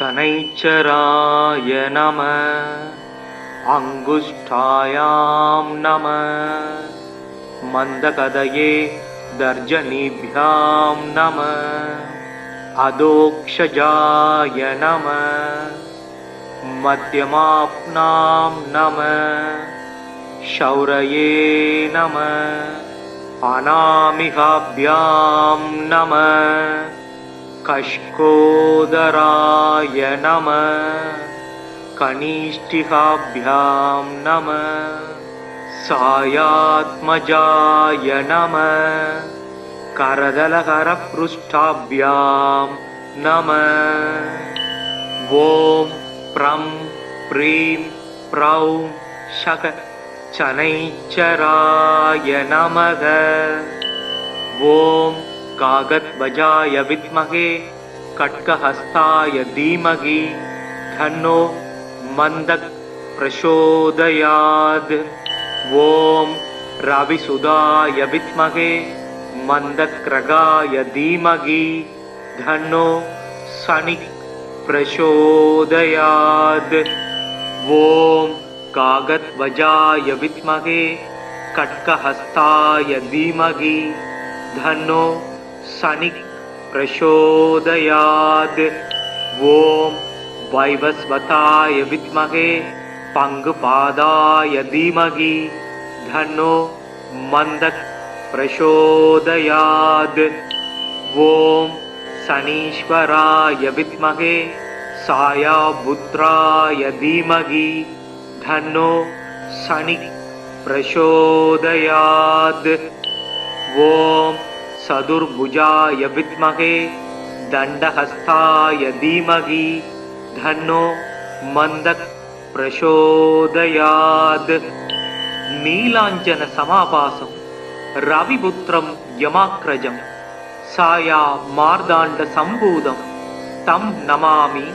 शनैश्चराय नमः अंगुष्ठायां नमः मंदकदये दर्जनीभ्यां नमः अधोक्षजाय नमः मध्यमाप्नां नमः शौरये नमः अनामिकाभ्यां नमः कष्कोदराय नमः कनिष्ठिकाभ्यां नमः सायात्मजाय नमः करदलकरपृष्ठाभ्यां नमः ॐ प्रं प्रीं प्रौं शक शनैश्चराय नमः ॐ कागद्वजाय विद्महे खड्गहस्ताय धीमहि तन्नो मन्दः प्रचोदयात् ॐ रविसुधाय विद्महे मन्दक्रगाय धीमहि तन्नो शनिः प्रचोदयात् ॐ कागद्वजाय विद्महे खड्गहस्ताय धीमहि तन्नो शनिः प्रचोदयात् ॐ वैवस्वताय विद्महे पंगुपादाय धीमहि तन्नो मन्दः प्रचोदयात् ॐ शनीश्वराय विद्महे सायापुत्राय धीमहि तन्नो शनिः प्रचोदयात् ॐ चतुर्भुजाय विद्महे दण्डहस्ताय धीमहि तन्नो मन्दः प्रचोदयात् नीलाञ्जन समाभासं रविपुत्रं यमाग्रजं साया मार्दाण्ड सम्भूतं तं नमामि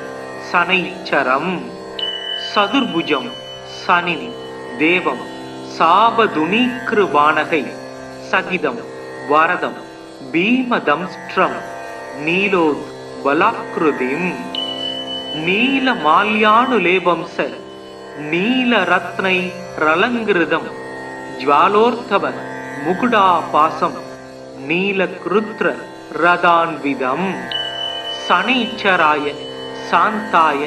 शनैश्चरम् चतुर्भुजं शनिं देवं सावधुनीकृबाणकै सहितं वरदं भीमदंष्ट्रं नीलोद्बलाकृतिम् नीलमाल्यानुलेपं स नीलरत्नैरलङ्कृतं ज्वालोर्धव मुकुटापासं नीलकृत्र रदान्वितं शनैश्चराय शान्ताय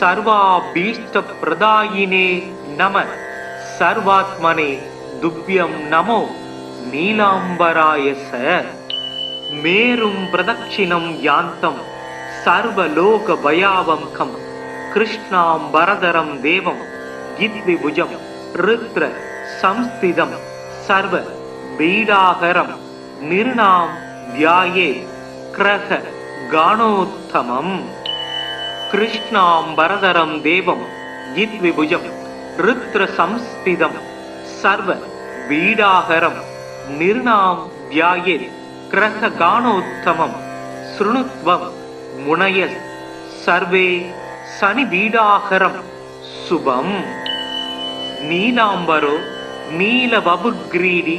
सर्वाभीष्टप्रदायिने नमः सर्वात्मने तुभ्यं नमो नीलाम्बराय स मेरुं प्रदक्षिणं यान्तं सर्वलोकभयावहं कृष्णाम्बरधरं देवं गिद्विभुजं रुद्र संस्थितं सर्वपीडाहरं निर्णां ध्यायेत् क्रह गाणोत्तमम् कृष्णाम्बरधरं देवं गिद्विभुजं रुद्र संस्थितं सर्वपीडाहरं निर्णां ध्यायेत् क्रह गाणोत्तमं शृणुत्वं मुनयः सर्वे शनिपीडाहरं शुभम् नीलाम्बरो नीलवपुर्ग्रीडी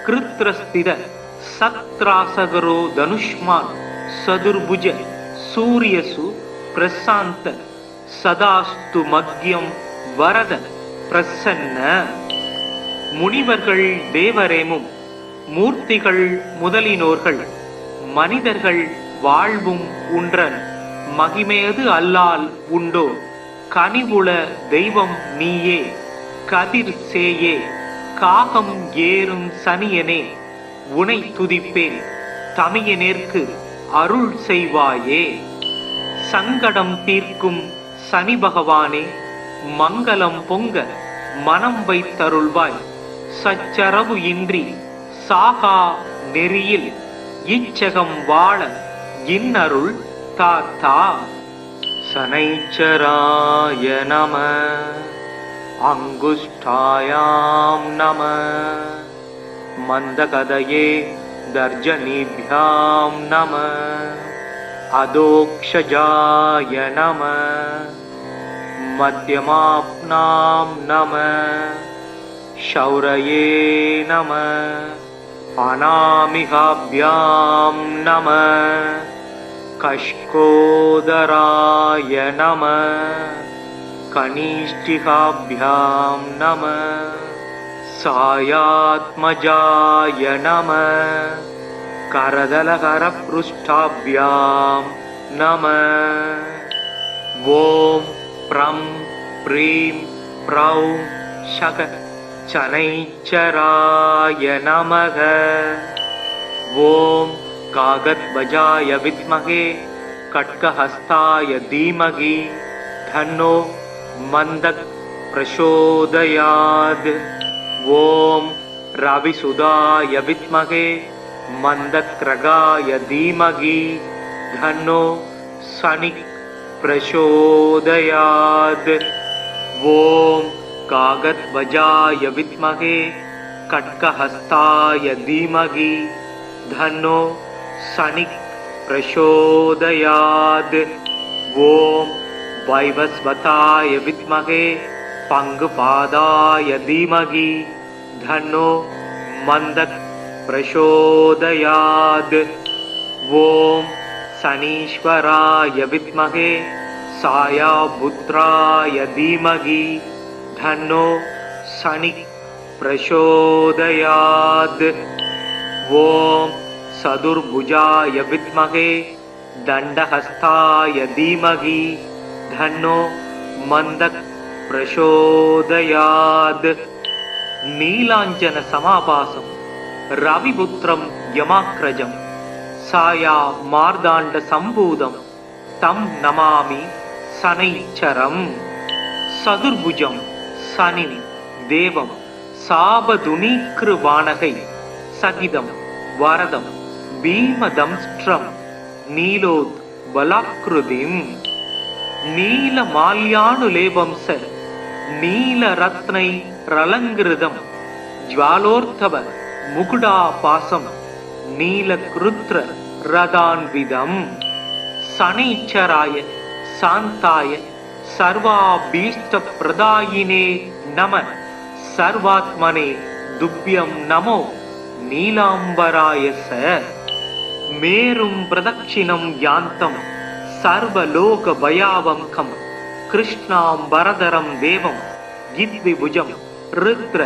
कृत्रस्थित सत्रासगरो धनुष्मान् चतुर्भुज सूर्यसु प्रशान्त सदास्तु मग्यं वरद प्रसन्न முனிவர்கள் தேவரேமும் மூர்த்திகள் முதலினோர்கள் மனிதர்கள் வாழ்வும் உன்றன் மகிமையது அல்லால் உண்டோ கனிவுள தெய்வம் நீயே கதிர் சேயே காகம் ஏறும் சனியனே உனை துதிப்பேன் தமியனேற்கு அருள் செய்வாயே சங்கடம் தீர்க்கும் சனி பகவானே மங்களம் பொங்க மனம் வைத்தருள்வாய் சச்சரவு இன்றி சாகா நெறியில் இச்சகம் வாழ இன்னருள் தாத்தா शनैश्चराय नमः अंगुष्ठायां नमः मंदकदये दर्जनीभ्यां नमः अधोक्षजाय नमः मध्यमाप्नां नमः शौरये नमः अनामिकाभ्यां नमः कष्कोदराय नमः कनिष्ठिकाभ्यां नमः सायात्मजाय नमः करदलकरपृष्ठाभ्यां नमः ॐ प्रं प्रीं प्रौं शक शनैश्चराय नमः ॐ कागद्वजाय विद्महे खड्गहस्ताय धीमहि तन्नो मन्दः प्रचोदयात् ॐ रविसुधाय विद्महे मन्दक्रगाय धीमहि तन्नो शनिः प्रचोदयात् ॐ कागद्वजाय विद्महे खड्गहस्ताय धीमहि तन्नो शनिः प्रचोदयात् ॐ वैवस्वताय विद्महे पङ्गुपादाय धीमहि तन्नो मन्दः प्रचोदयात् ॐ शनीश्वराय विद्महे सायापुत्राय धीमहि तन्नो शनिः प्रचोदयात् ॐ चतुर्भुजाय विद्महे दण्डहस्ताय धीमहि तन्नो मन्दः प्रचोदयात् नीलाञ्जन समाभासं रविपुत्रं यमाग्रजं साया मार्दाण्ड सम्भूतं तं नमामि शनैश्चरम् चतुर्भुजं शनिं देवं साबधुनीकृवाणकै सहितं वरदं भीमदंष्ट्रं नीलोद्बलाकृतिं नीलमाल्यानुलेपं स नीलरत्नैरलङ्कृतं ज्वालोर्धव मुकुटापासं नीलकृत्र रदान्विदम् शनैश्चराय शान्ताय सर्वाभीष्टप्रदायिने नमः सर्वात्मने तुभ्यं नमो नीलाम्बराय स मेरुं प्रदक्षिणं यान्तं सर्वलोकभयावहं कृष्णाम्बरधरं देवं गिद्विभुजं रुद्र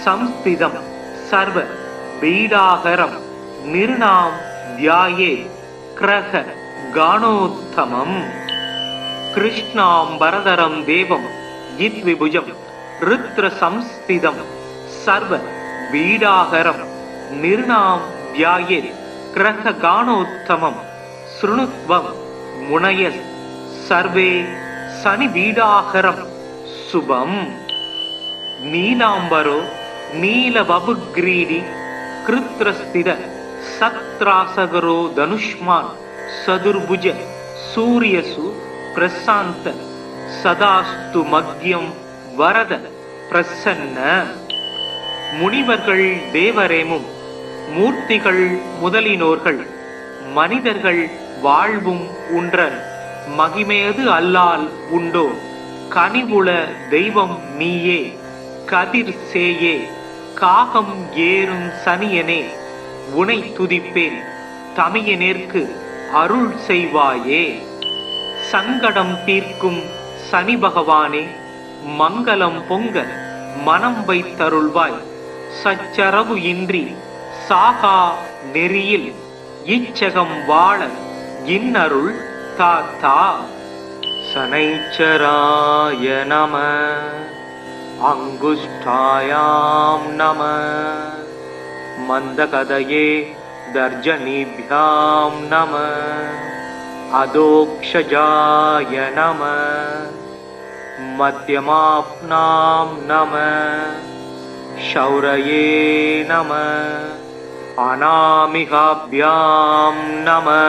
संस्थितं सर्वपीडाहरं निर्णां ध्यायेत् क्रह गाणोत्तमम् कृष्णाम्बरधरं देवं गिद्विभुजं रुद्र संस्थितं सर्वपीडाहरं निर्णां ध्यायेत् क्रह गाणोत्तमं शृणुत्वं मुनयः सर्वे शनिपीडाहरं शुभम् नीलाम्बरो नीलवपुग्रीडी कृत्रस्थित सत्रासगरो धनुष्मान् चतुर्भुज सूर्यसु प्रशान्त सदास्तु मग्यं वरद प्रसन्न முனிவர்கள் தேவரேமும் மூர்த்திகள் முதலினோர்கள் மனிதர்கள் வாழ்வும் உன்றன் மகிமையது அல்லால் உண்டோ கனிவுள தெய்வம் நீயே கதிர் சேயே காகம் ஏறும் சனியனே உனை துதிப்பேன் தமியனேற்கு அருள் செய்வாயே சங்கடம் தீர்க்கும் சனி பகவானே மங்களம் பொங்க மனம் வைத்தருள்வாய் சச்சரவு இன்றி சாகா நெறியில் இச்சகம் வாழ இன்னருள் தாத்தா शनैश्चराय नमः अङ्गुष्ठायां नमः मन्दकदये दर्जनीभ्यां नमः अधोक्षजाय नमः मध्यमाप्नां नमः शौरये नमः अनामिकाभ्यां नमः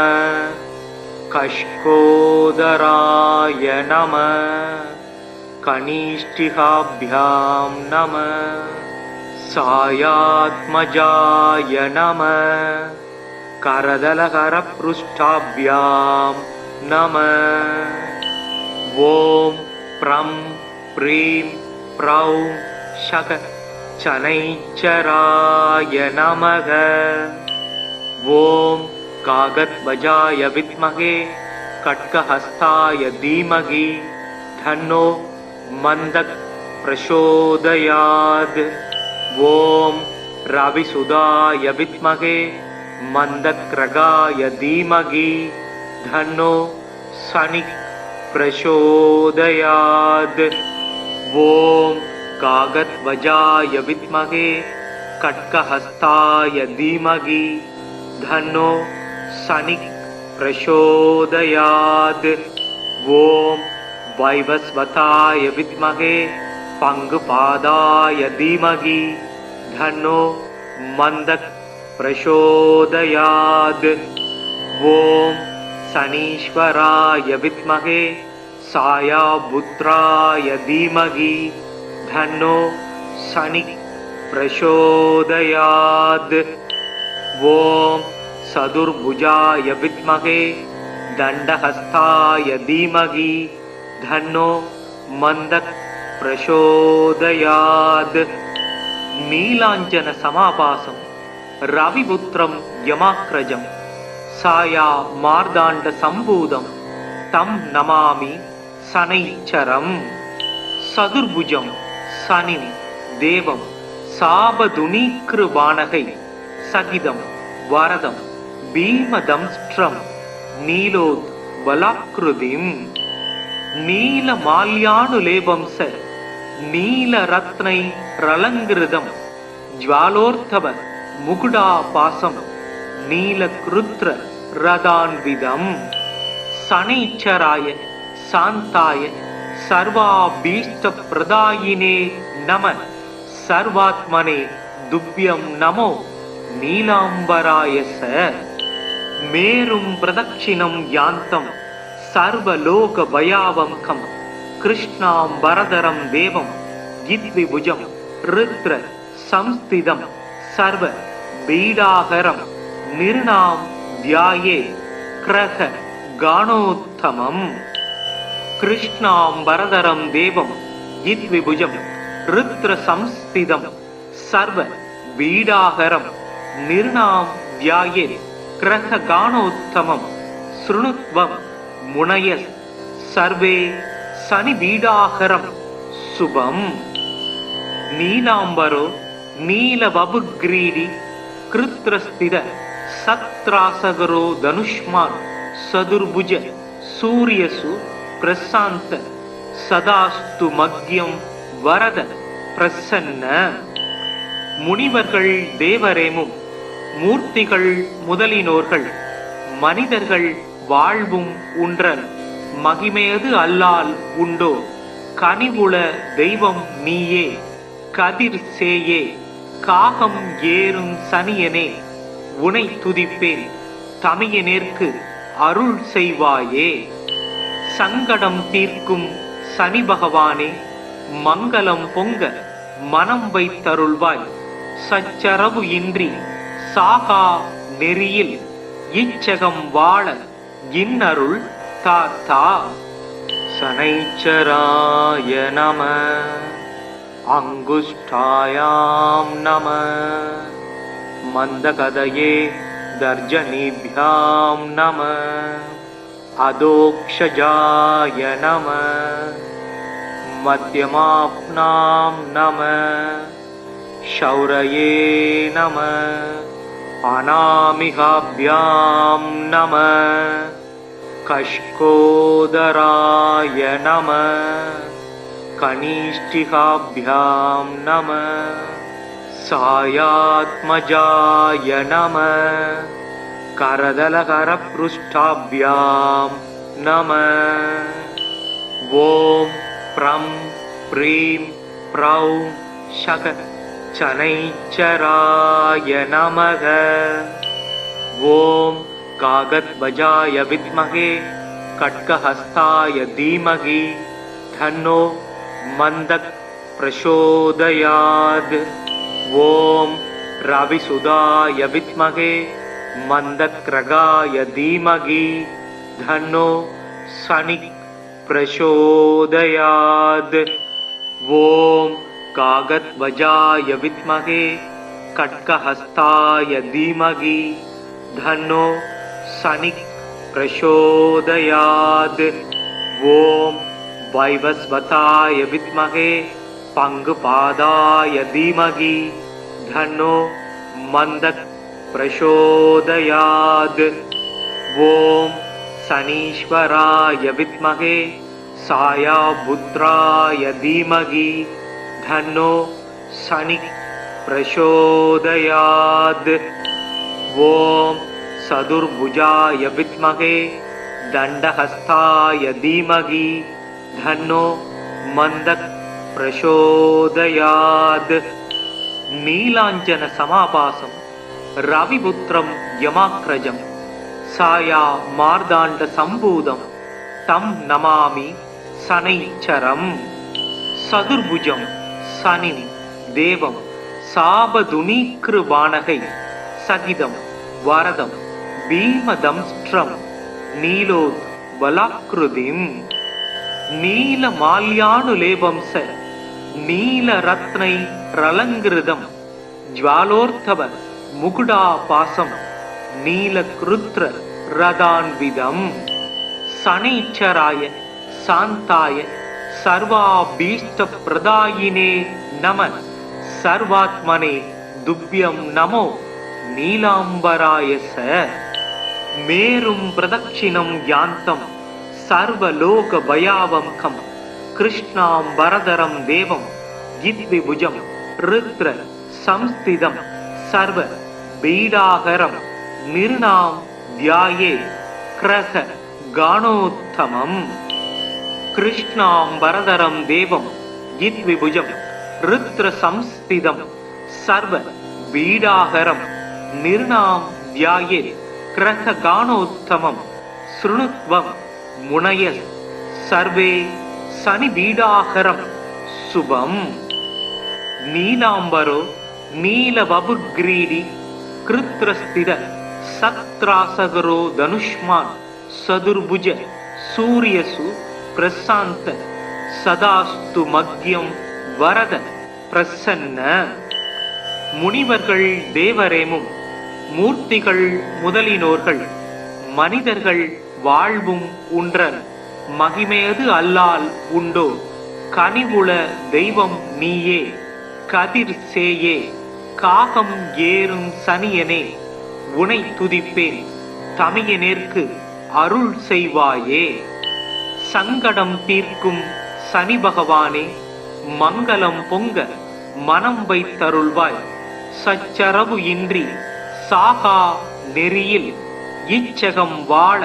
कष्कोदराय नमः कनिष्ठिकाभ्यां नमः सायात्मजाय नमः करदलकरपृष्ठाभ्यां नमः ॐ प्रं प्रीं प्रौं शक शनैश्चराय नमः ॐ कागद्वजाय विद्महे खड्गहस्ताय धीमहि धन्नो मन्दः प्रचोदयात्। ॐ रविसुधाय विद्महे मन्दक्रगाय धीमहि धन्नो शनिः प्रचोदयात्। ॐ कागद्वजाय विद्महे खड्गहस्ताय धीमहि धन्नो शनिः प्रचोदयात्। ॐ वैवस्वताय विद्महे पङ्गुपादाय धीमहि धन्नो मन्दः प्रचोदयात्। ॐ शनीश्वराय विद्महे सायापुत्राय धीमहि धन्नो शनिः प्रचोदयात्। ॐ चतुर्भुजाय विद्महे दण्डहस्ताय धीमहि धन्नो मन्दः प्रचोदयात्। नीलाञ्जन समाभासं रविपुत्रं यमाग्रजं साया मार्दाण्ड सम्भूतं तं नमामि शनैश्चरम्। चतुर्भुजं शनिं देवं सापधुनीकृबाणकै सहितं वरदं भीमदंष्ट्रं नीलोद्बलाकृतिम् नीलमाल्यानुलेपं स नीलरत्नैरलङ्कृतं ज्वालोर्धव मुकुटापासं नीलकृत्र रदान्विदम्। शनैश्चराय शान्ताय सर्वाभीष्टप्रदायिने नमः। सर्वात्मने तुभ्यं नमो नीलाम्बराय स। मेरुं प्रदक्षिणं यान्तं सर्वलोकभयावहं कृष्णाम्बरधरं देवं यद्विभुजं रुद्र संस्थितं सर्वपीडाहरं निर्णां ध्यायेत् ग्रहगाणोत्तमम्। कृष्णाम्बरधरं देवं यद्विभुजं रुद्र संस्थितं सर्वपीडाहरं निर्णां ध्यायेत् ग्रहगाणोत्तमं। शृणुत्वं मुनयः सर्वे शनिपीडाहरं शुभम्। नीलाम्बरो नीलवपुग्रीडी कृत्रस्थित सत्रासगरो धनुष्मान् चतुर्भुज सूर्यसु प्रशान्त सदास्तु मग्यं वरद प्रसन्न। முனிவர்கள் தேவரேமும் மூர்த்திகள் முதலினோர்கள் மனிதர்கள் வாழ்வும் உன்றன் மகிமையது அல்லால் உண்டோ கனிவுள தெய்வம் நீயே கதிர் சேயே காகம் ஏறும் சனியனே உனை துதிப்பேன் தமியனேற்கு அருள் செய்வாயே। சங்கடம் தீர்க்கும் சனி பகவானே மங்களம் பொங்க மனம் வைத்தருள்வாய்। சச்சரவு இன்றி சாகா நெறியில் இச்சகம் வாழ இன்னருள் தாத்தா। शनैश्चराय नमः अङ्गुष्ठायां नमः मन्दगदये दर्जनीभ्यां नमः अधोक्षजाय नमः मध्यमाप्नां नमः शौरये नमः अनामिकाभ्यां नमः कष्कोदराय नमः कनिष्ठिकाभ्यां नमः सायात्मजाय नमः करदलकरपृष्ठाभ्यां नमः। ॐ प्रं प्रीं प्रौं शक शनैश्चराय नमः। ॐ कागद्वजाय विद्महे खड्गहस्ताय धीमहि धन्नो मन्दः प्रचोदयात्। ॐ रविसुधाय विद्महे मन्दक्रगाय धीमहि धन्नो शनिः प्रचोदयात्। ॐ कागद्वजाय विद्महे खड्गहस्ताय धीमहि धन्नो शनि प्रचोदयात्। ॐ वैवस्वताय विद्महे पंगुपादाय धीमहि धन्नो मन्दः प्रचोदयात्। ॐ शनीश्वराय विद्महे सायापुत्राय धीमहि धन्नो शनि प्रचोदयात्। ॐ चतुर्भुजाय विद्महे दण्डहस्ताय धीमहि धन्नो मन्दः प्रचोदयात्। नीलाञ्जन समाभासं रविपुत्रं यमाग्रजं साया मार्दाण्ड सम्भूतं तं नमामि शनैश्चरम्। चतुर्भुजं शनिं देवं साबधुनीकृबाणकै सहितं वरदं भीमदंष्ट्रं नीलोत्बलाकृतिम् नीलमाल्यानुलेपं स नीलरत्नैरलङ्कृतं ज्वालोर्धव मुकुटापासं नीलकृत्र रदान्वितम्। शनैश्चराय शान्ताय सर्वाभीष्टप्रदायिने नमः। सर्वात्मने तुभ्यं नमो नीलाम्बराय स। मेरुं प्रदक्षिणं यान्तं सर्वलोकभयावहं कृष्णाम्बरधरं देवं गिद्विभुजं रुद्र संस्थितं सर्वपीडाहरं निर्णां ध्याये क्रह गाणोत्तमम्। कृष्णाम्बरधरं देवं गिद्विभुजं रुद्र संस्थितं सर्वपीडाहरं निर्णां ध्याये क्रह गाणोत्तमं। शृणुत्वं मुनयः सर्वे शनिपीडाहरं शुभम्। नीलाम्बरो नीलवपुर्ग्रीडी कृत्रस्थित सत्रासगरो धनुष्मान् चतुर्भुज सूर्यसु प्रशान्त सदास्तु मग्यं वरद प्रसन्न। முனிவர்கள் தேவரேமும் மூர்த்திகள் முதலினோர்கள் மனிதர்கள் வாழ்வும் உன்றன் மகிமையது அல்லால் உண்டோ கனிவுள தெய்வம் நீயே கதிர் சேயே காகம் ஏறும் சனியனே உனை துதிப்பேன் தமியனேற்கு அருள் செய்வாயே। சங்கடம் தீர்க்கும் சனி பகவானே மங்களம் பொங்க மனம் வைத்தருள்வாய்। சச்சரவு இன்றி சாகா நெறியில் இச்சகம் வாழ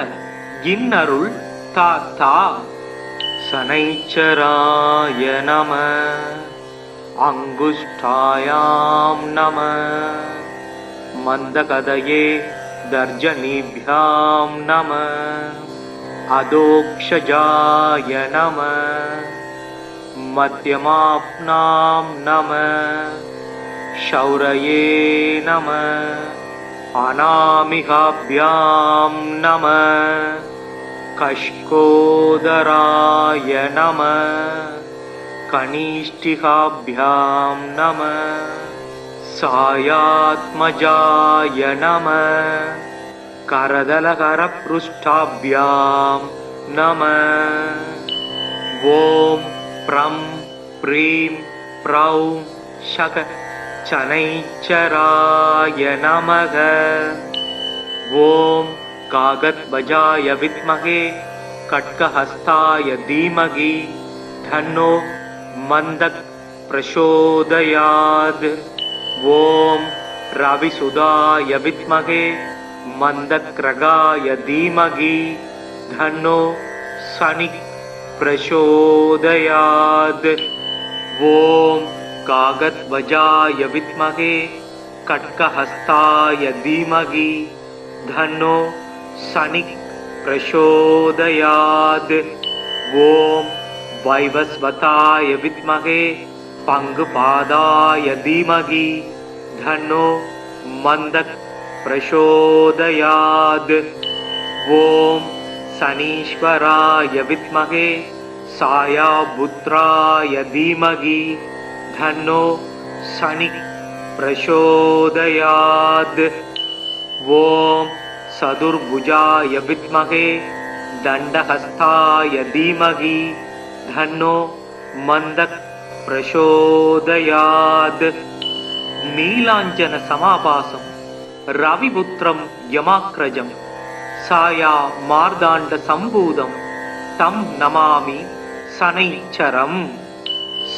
இன்னருள் தாத்தா। शनैश्चराय नमः अङ्गुष्ठायां नमः मन्दकदये दर्जनीभ्यां नमः अधोक्षजाय नमः मध्यमाप्नां नमः शौरये नमः अनामिकाभ्यां नमः कष्कोदराय नमः कनिष्ठिकाभ्यां नमः सायात्मजाय नमः करदलकरपृष्ठाभ्यां नमः। ॐ प्रं प्रीं प्रौं शक शनैश्चराय नमः। ॐ कागद्वजाय विद्महे खड्गहस्ताय धीमहि धन्नो मन्दः प्रचोदयात्। ॐ रविसुधाय विद्महे मन्दक्रगाय धीमहि धन्नो शनि प्रचोदयात्। ॐ कागद्वजाय विद्महे खड्गहस्ताय धीमहि धन्नो शनि प्रचोदयात्। ॐ वैवस्वताय विद्महे पंगुपादाय धीमहि धन्नो मन्दः प्रचोदयात्। ॐ शनीश्वराय विद्महे सायापुत्राय धीमहि धन्नो शनि प्रचोदयात्। ॐ சதுர்புஜாய வித்மகே தண்டஹஸ்தாய தீமகி தன்னோ மந்தக் பிரசோதயாத். நீலாஞ்சன சமாபாசம் ரவிபுத்திரம் யமாக்ரஜம் சாயா மார்தாண்ட சம்பூதம் தம் நமாமி சனைச்சரம்.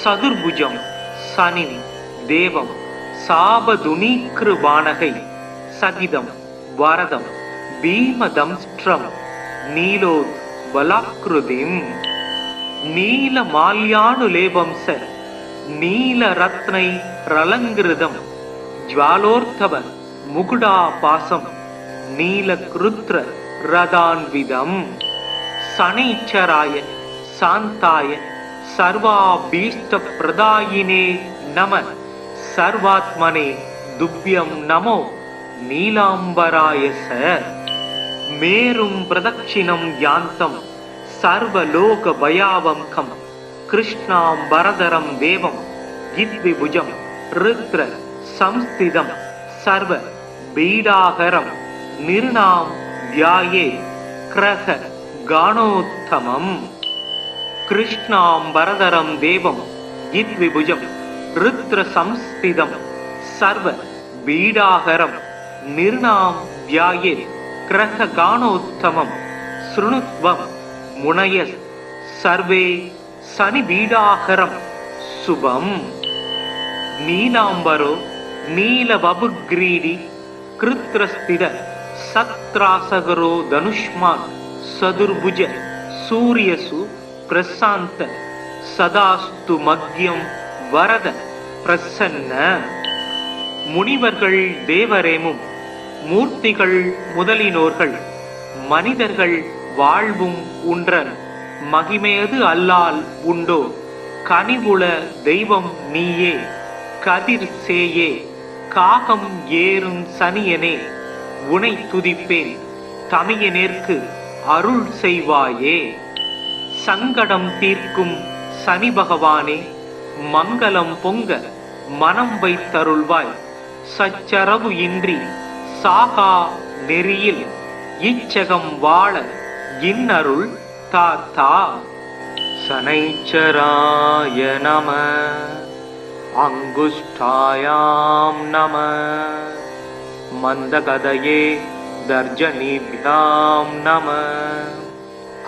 சதுர்புஜம் சனினி தேவம் சாபதுனீக்ருபாணகை சகிதம் வரதம் பீமதம்ஸ்ட்ரம் நீலோத் பலாக்ருதிம். நீல மால்யானுலேபம் ச நீல ரத்னை ரலங்கிருதம் ஜ்வாலோர்த்தவ முகுடா பாசம் நீல கிருத்ர ரதான்விதம். சனைச்சராய சாந்தாய சர்வாபீஷ்ட பிரதாயினே நம சர்வாத்மனே துப்யம் நமோ நீலாம்பராய ச. மேரும் பிரதட்சிணம் யாந்தம் சர்வலோக பயாவம்கம் கிருஷ்ணாம்பரதரம் தேவம் யித்விபுஜம் ருத்ர சம்ஸ்திதம் சர்வ பீடாகரம் நிர்ணாம் தியாயே கிரக கானோத்தமம். கிருஷ்ணாம்பரதரம் தேவம் யித்விபுஜம் ருத்ர சம்ஸ்திதம் சர்வ பீடாகரம் நிர்ணாம் தியாயே கிரக கானோத்தமம். ஸ்ருணுத்வம் முனயஸ் சர்வே சனி பீடாகரம் சுபம். நீலாம்பரோ நீலவபுக்ரீடி கிருத்ரஸ்தித சத்ராசகரோ தனுஷ்மான் சதுர்புஜ சூரியசு பிரசாந்த சதாஸ்து மக்யம் வரத பிரசன்ன. முனிவர்கள் தேவரேமும் மூர்த்திகள் முதலினோர்கள் மனிதர்கள் வாழ்வும் உன்றன் மகிமையது அல்லால் உண்டோ கனிவுள தெய்வம் நீயே கதிர் சேயே காகம் ஏறும் சனியனே உனை துதிப்பேன் தமியனேற்கு அருள் செய்வாயே. சங்கடம் தீர்க்கும் சனி பகவானே மங்களம் பொங்க மனம் வைத்தருள்வாய். சச்சரவு இன்றி சாகா நெறியில் இச்சகம் வாழ இன்னருள் தாத்தா. சனைச்சராய நம அங்குஷ்டாயாம் நம மந்தகதயே தர்ஜனீभ्याம் நம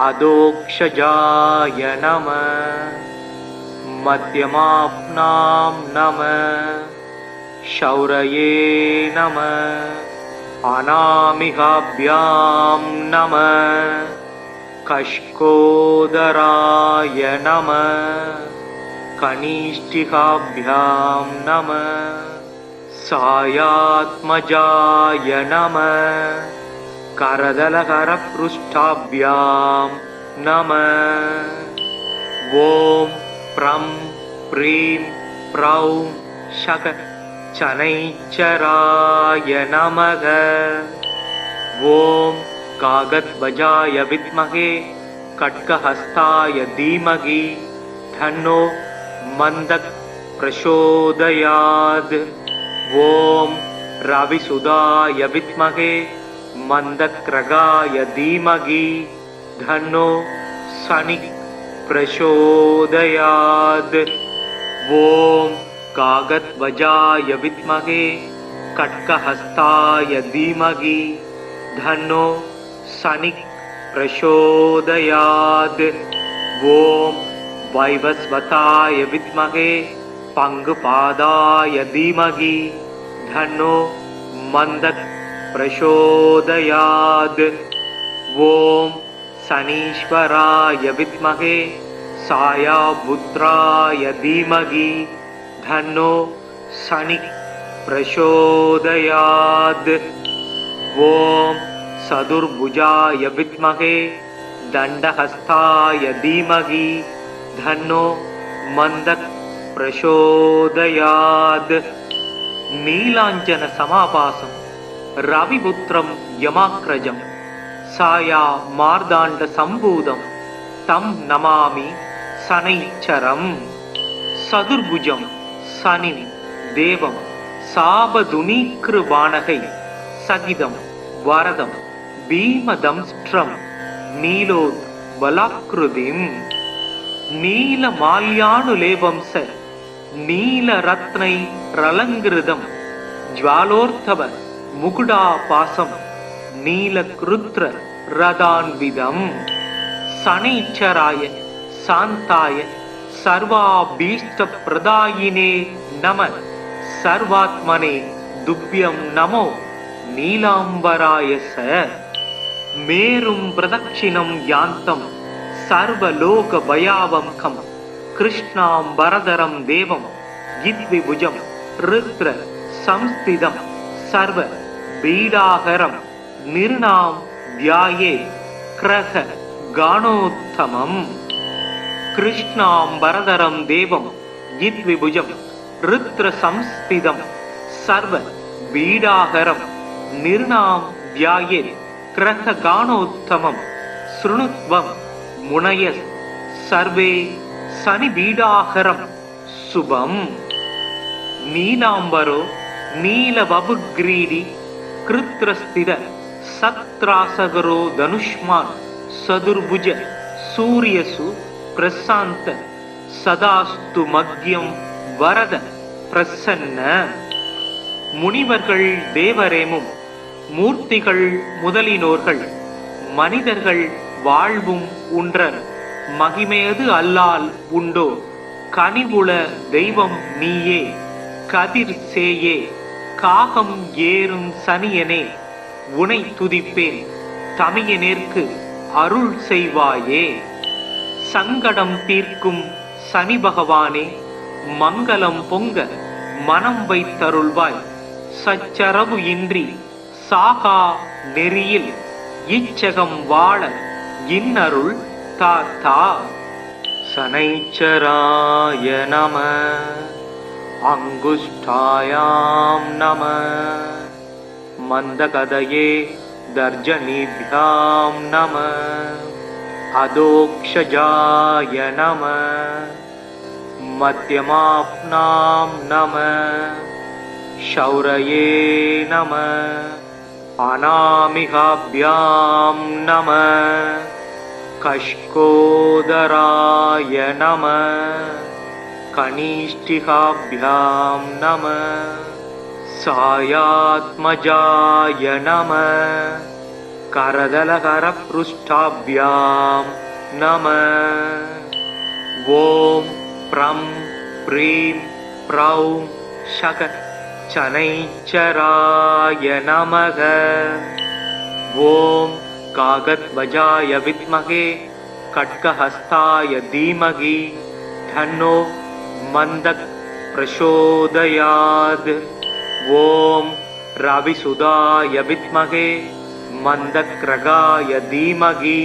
அதோக்ஷஜாய நம மத்யமாப்னாம் நம ஷௌரயே நம அநாமிகாभ्याம் நம கஷ்கோதராய நம கனிஷ்டிகாभ्याம் நம சாயாத்மஜாய நம கரதலகரப்ருஷ்டாभ्याம் நம. ஓம் ப்ரம் ப்ரீம் ப்ரௌம் ஷக சனைச்சராய நமக. ஓம் காகத்வஜாய வித்மகே கட்கஹஸ்தாய தீமகி தன்னோ மந்தக் பிரசோதயாத். ஓம் ரவிசுதாய வித்மகே மந்தக்ரகாய தீமகி தன்னோ சனிக் பிரசோதயாத். ஓம் காகத்வஜாய வித்மகே கட்கஹஸ்தாய தீமகி தன்னோ சனிக் பிரசோதயாத். ஓம் வைவஸ்வதாய வித்மகே பங்குபாதாய தீமகி தன்னோ மந்தக் பிரசோதயாத். ஓம் சனீஸ்வராய வித்மகே சாயாபுத்ராய தீமகி தன்னோ சனிக் பிரசோதயாத். ஓம் சதுர்புஜாய வித்மகே தண்டஹஸ்தாய தீமகி தன்னோ மந்தக் பிரசோதயாத். நீலாஞ்சன சமாபாசம் ரவிபுத்திரம் யமாக்ரஜம் சாயா மார்தாண்ட சம்பூதம் தம் நமாமி சனைச்சரம். சதுர்புஜம் சனினி தேவம் சாபதுனீக்ருபாணகை சகிதம் வரதம் भीमदंष्ट्रं नीलोद्बलाकृतिम् नीलमाल्यानुलेपं स नीलरत्नैरलङ्कृतं ज्वालोर्धव मुकुटापासं नीलकृत्र रदान्विदम् शनैश्चराय शान्ताय सर्वाभीष्टप्रदायिने नमः सर्वात्मने तुभ्यं नमो नीलाम्बराय स मेरुं प्रदक्षिणं यान्तं सर्वलोकभयावहं कृष्णाम्बरधरं देवं यद्विभुजं रुद्र संस्थितं सर्वपीडाहरं निर्णां ध्यायेत् क्रह गानोत्तमम् कृष्णाम्बरधरं देवं यद्विभुजं रुद्र संस्थितं सर्वपीडाहरं निर्णां ध्यायेत् क्रह गानोत्तमम् शृणुत्वं मुनयः सर्वे शनिबीडाहरं शुभम् नीलाम्बरो नीलवपुग्रीडी कृत्रस्थित सत्रासगरो धनुष्मान् सदुर्भुज सूर्यसु प्रशान्त सदास्तु मग्यं वरद प्रसन्न முனிவர்கள் தேவரேமும் மூர்த்திகள் முதலினோர்கள் மனிதர்கள் வாழ்வும் உன்றன் மகிமையது அல்லால் உண்டோ கனிவுள தெய்வம் நீயே கதிர் சேயே காகம் ஏறும் சனியனே உனை துதிப்பேன் தமியனேற்கு அருள் செய்வாயே சங்கடம் தீர்க்கும் சனி பகவானே மங்களம் பொங்க மனம் வைத்தருள்வாய் சச்சரவு இன்றி சாகா நெறியில் இச்சகம் வாழ இன்னருள் தாத்தா சனைச்சராய நம அங்குஷ்டாயாம் நம மந்தகதயே தர்ஜனிभ्याம் நம அதோக்ஷஜாய நம மத்யமாப்னாம் நம शौरये नमः अनामिकाभ्यां नमः कष्कोदराय नमः कनिष्ठिकाभ्यां नमः सायात्मजाय नमः करदलकरपृष्ठाभ्यां नमः ॐ प्रं प्रीं प्रौं शक शनैश्चराय नमः ॐ कागद्वजाय विद्महे खड्गहस्ताय धीमहि तन्नो मन्दः प्रचोदयात् ॐ रविसुधाय विद्महे मन्दक्रगाय धीमहि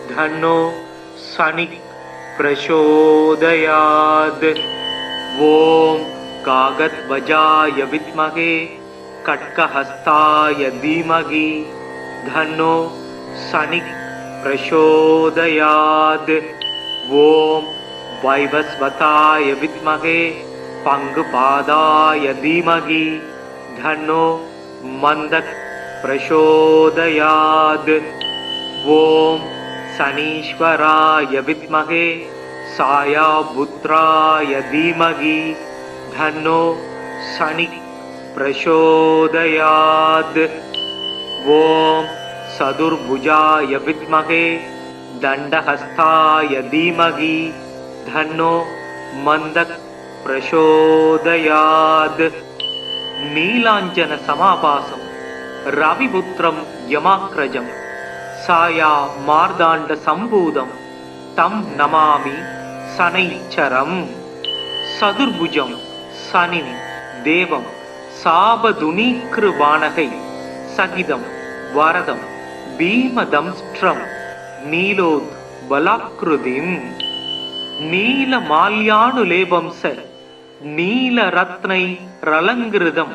तन्नो शनिः प्रचोदयात् ॐ कागद्वजाय विद्महे खड्गहस्ताय धीमहि तन्नो शनिः प्रचोदयात् ॐ वैवस्वताय विद्महे पङ्गुपादाय धीमहि तन्नो मन्दः प्रचोदयात् ॐ शनीश्वराय विद्महे सायापुत्राय धीमहि तन्नो शनिः प्रचोदयात् ॐ सदुर्भुजाय विद्महे दण्डहस्ताय धीमहि तन्नो मन्दः प्रचोदयात् नीलाञ्जन समाभासं रविपुत्रं यमाग्रजं साया मार्दाण्ड सम्भूतं तं नमामि शनैश्चरम् सदुर्भुजं शनिं देवं साबधुनीकृवाणकै सहितं वरदं भीमदंष्ट्रं नीलोद्बलाकृतिम् नीलमाल्यानुलेपं स नीलरत्नैरलङ्कृतं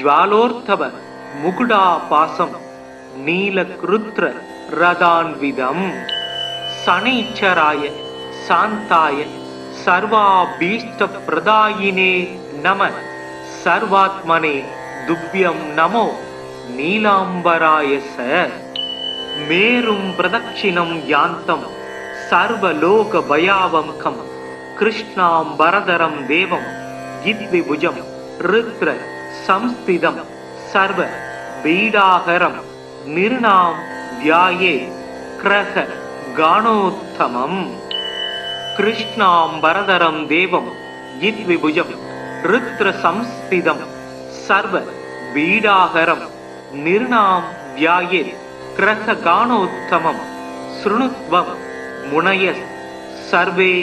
ज्वालोर्धव मुकुटापासं नीलकृत्र रदान्विदम् शनैश्चराय शान्ताय सर्वाभीष्टप्रदायिने नमः सर्वात्मने तुभ्यं नमो नीलाम्बराय स மேரும் பிரதட்சிணம் யாந்தம் சர்வலோக பயாவங்கம் கிருஷ்ணாம் வரதரம் தேவம் யித்விபுஜம் ருத்ர சம்ஸ்திதம் சர்வ பீடாகரம் நிர்ணாம் தியாயே கிரக கானோத்தமம். கிருஷ்ணாம் வரதரம் தேவம் யித்விபுஜம் ருத்ர சம்ஸ்திதம் சர்வ பீடாகரம் நிர்ணாம் தியாயே கிரக கானோத்தமம். ஸ்ருணுத்வம் முனயஸ் சர்வே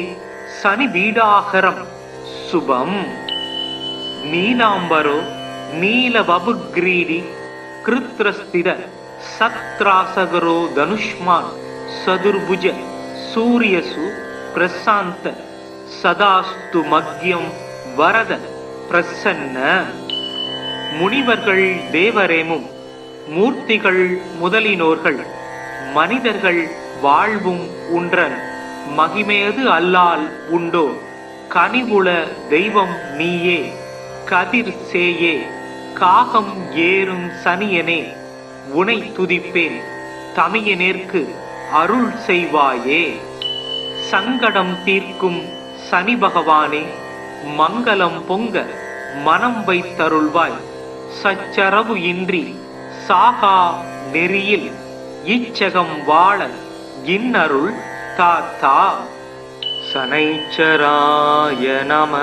சனி பீடாகரம் சுபம். நீலாம்பரோ நீலவபுக்ரீடி கிருத்ரஸ்தித சத்ராசகரோ தனுஷ்மான் சதுர்புஜ சூரியசு பிரசாந்த சதாஸ்து மக்யம் வரத பிரசன்ன. முனிவர்கள் தேவரேமும் மூர்த்திகள் முதலினோர்கள் மனிதர்கள் வாழ்வும் உன்றன் மகிமேது அல்லால் உண்டோ கனிவுள தெய்வம் நீயே கதிர் சேயே காகம் ஏறும் சனியனே உனை துதிப்பேன் தமியனேற்கு அருள் செய்வாயே. சங்கடம் தீர்க்கும் சனி பகவானே மங்களம் பொங்க மனம் வைத்தருள்வாய். சச்சரவு இன்றி சாகா நெறியில் இச்சகம் வாழ இன்னருள் தாத்தா. சனைச்சராய நம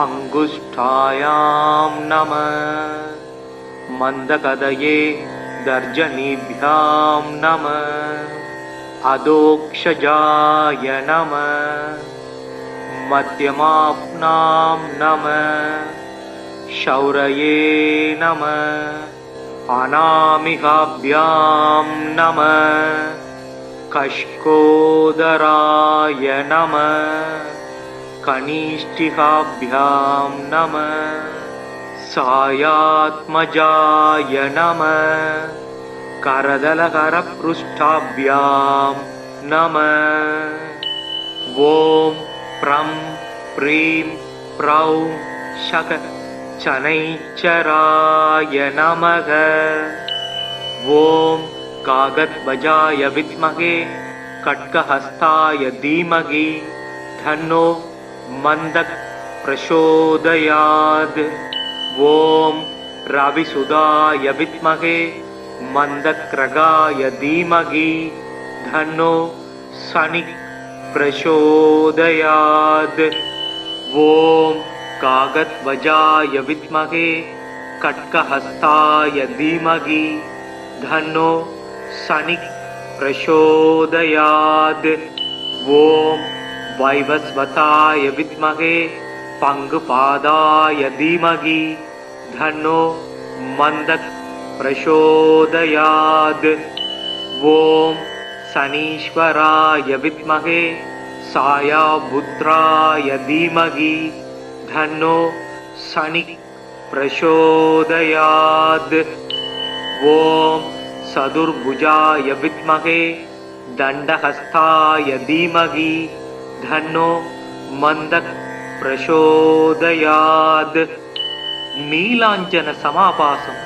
அங்குஷ்டாயாம் நம மந்தகதயே தர்ஜனீப்யாம் நம அதோக்ஷஜாய நம மத்யமாப்னாம் நம ஷௌரயே நம அநாமிகாப்யாம் நம கஷ்கோதராய நம கனிஷ்டிகாப்யாம் நம சாயாத்மஜாய நம கரதலகரப்ருஷ்டாப்யாம் நம. ஓம் ப்ரம் ப்ரீம் ப்ரௌம் ஷக சனைச்சராய நமக. ஓம் காகத்வஜாய வித்மகே கட்கஹஸ்தாய தீமகி தன்னோ மந்தக் பிரசோதயாத். ஓம் ரவிசுதாய வித்மகே மந்தக்ரகாய தீமகி தன்னோ சனிக் பிரசோதயாத். ஓம் காகத்வஜாய வித்மகே கட்கஹஸ்தாய தீமகி தன்னோ சனிக் பிரசோதயாத். ஓம் வைவஸ்வதாய வித்மகே பங்குபாதாய தீமகி தன்னோ மந்தக் பிரசோதயாத். ஓம் சனீஸ்வராய வித்மகே சாயாபுத்ராய தீமகி தன்னோ சனிக் பிரசோதயாத். ஓம் சதுர்புஜாய வித்மகே தண்டஹஸ்தாய தீமகி தன்னோ மந்தக் பிரசோதயாத். நீலாஞ்சன சமாபாசம்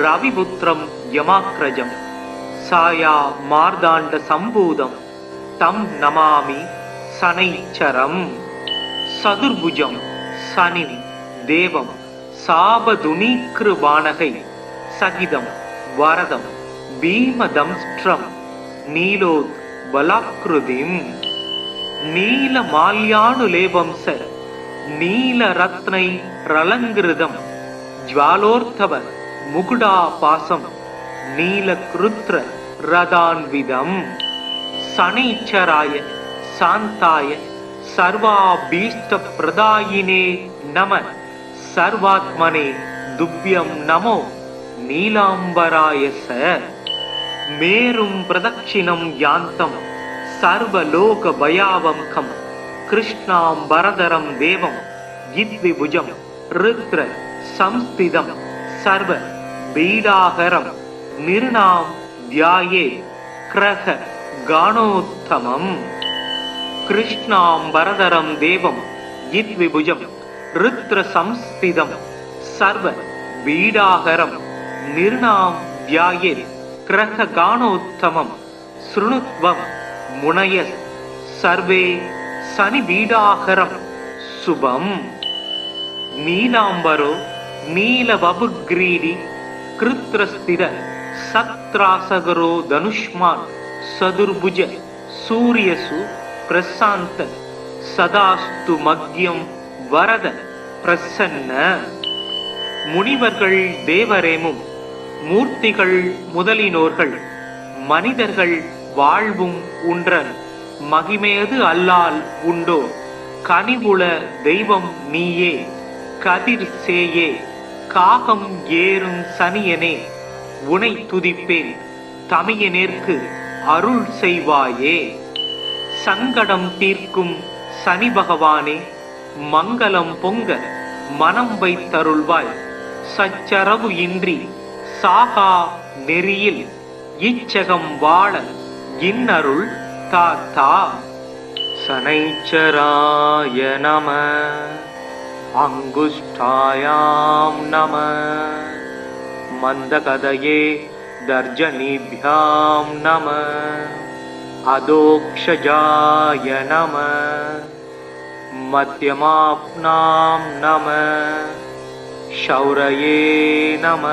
ரவிபுத்திரம் யமாக்ரஜம் சாயா மார்தாண்ட சம்பூதம் தம் நமாமி சனைச்சரம். சதுர்புஜம் சனிம் தேவம் சாபதுனீக்ருபாணகை சகிதம் வரதம் பீமதம்ஸ்ட்ரம் நீலோத் பலாக்ருதிம். நீல மால்யானுலேபம் ச நீல ரத்னை ரலங்கிருதம் ஜ்வாலோர்த்தவ முகுடா பாசம் நீல கிருத்ர ரதான்விதம். சனைச்சராய சாந்தாய சர்வாபீஷ்ட பிரதாயினே நம சர்வாத்மனே துப்யம் நமோ நீலாம்பராய ச. மேரும் பிரதட்சிணம் யாந்தம் சர்வலோக பயாவங்கம் கிருஷ்ணாம் வரதரம் தேவம் யித்விபுஜம் ருத்ர சம்ஸ்திதம் சர்வ பீடாகரம் நிர்ணாம் தியாயே கிரக கானோத்தமம். கிருஷ்ணாம் வரதரம் தேவம் யித்விபுஜம் ருத்ர சம்ஸ்திதம் சர்வ பீடாகரம் நிர்ணாம் தியாயே கிரககானோத்தமம் ஸ்ருணுத்வம் முனய சர்வே சனிபீடாகரம் சுபம். நீலாம்பரோ நீலவபுக்ரீடி கிருத்ரஸ்திர சத்ராசகரோ தனுஷ்மான் சதுர்புஜ சூரியசு பிரசாந்த சதாஸ்து மக்யம் வரத பிரசன்ன. முனிவர்கள் தேவரேமும் மூர்த்திகள் முதலினோர்கள் மனிதர்கள் வாழ்வும் உன்றன் மகிமையது அல்லால் உண்டோ கனிவுள தெய்வம் நீயே கதிர் சேயே காகம் ஏறும் சனியனே உனை துதிப்பேன் தமியனேற்கு அருள் செய்வாயே. சங்கடம் தீர்க்கும் சனி பகவானே மங்களம் பொங்க மனம் வைத்தருள்வாய். சச்சரவு இன்றி சாகா நெறியில் இச்சகம் வாழ இன்னருள் தாத்தா. சனைச்சராய நம அங்குஷ்டாயாம் நம மந்தகதயே தர்ஜனிभ्याம் நம அதோக்ஷஜாய நம மத்யமாப்னாம் நம ஷௌரயே நம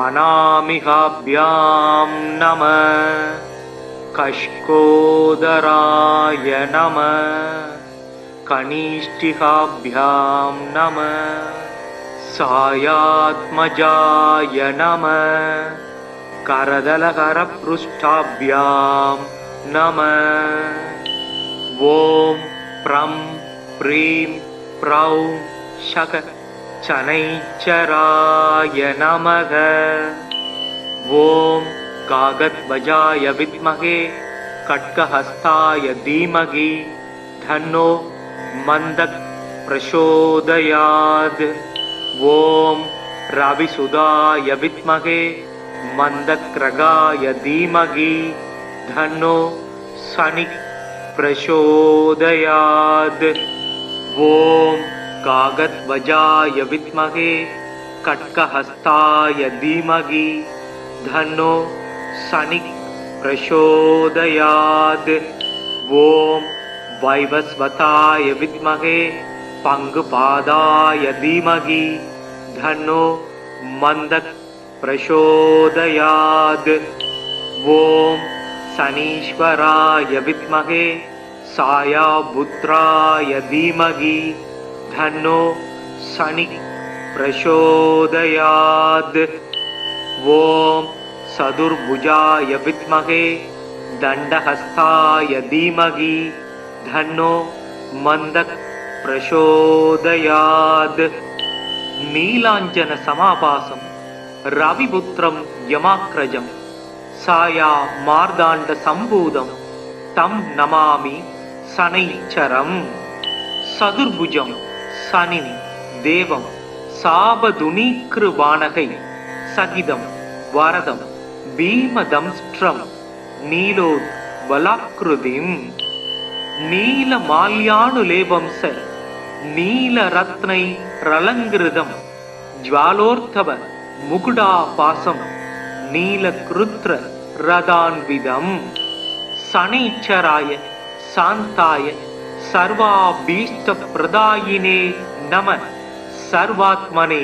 அநாமிகாभ्याம் நம கஷ்கோதராய நம கனிஷ்டிகாभ्याம் நம சாயாத்மஜாய நம கரதலகரப்ருஷ்டாभ्याம் நம. ஓம் ப்ரம் ப்ரீம் ப்ரௌம் ஷக சனைச்சராய நமக. ஓம் காகத்வஜாய வித்மகே கட்கஹஸ்தாய தீமகி தன்னோ மந்தக் பிரசோதயாத். ஓம் ரவிசுதாய வித்மகே மந்தக்ரகாய தீமகி தன்னோ சனிக் பிரசோதயாத். ஓம் காகத்வஜாய வித்மகே கட்கஹஸ்தாய தீமகி தன்னோ சனிக் பிரசோதயாத். ஓம் வைவஸ்வதாய வித்மகே பங்குபாதாய தீமகி தன்னோ மந்தக் பிரசோதயாத். ஓம் சனீஸ்வராய வித்மகே சாயாபுத்ராய தீமகி தன்னோ சனிக் பிரசோதயாத். ஓம் சதுர்புஜாய வித்மகே தண்டஹஸ்தாய தீமகி தன்னோ மந்தக் பிரசோதயாத். நீலாஞ்சன சமாபாசம் ரவிபுத்திரம் யமாக்ரஜம் சாயா மார்தாண்ட சம்பூதம் தம் நமாமி சனைச்சரம். சதுர்புஜம் சனினி தேவம் சாபதுனீக்ருவாணகை சகிதம் வரதம் பீமதம்ஸ்ட்ரம் நீலோத் வலாக்ருதிம். நீலமால்யானுலேபம் ச நீலரத்னை ரலங்கிருதம் ஜ்வாலோர்த்தவ முகுடாபாசம் நீலக்ருத்ர ரதான்விதம். சனைச்சராய சாந்தாய சர்வாபீஷ்ட பிரதாயினே நம சர்வாத்மனே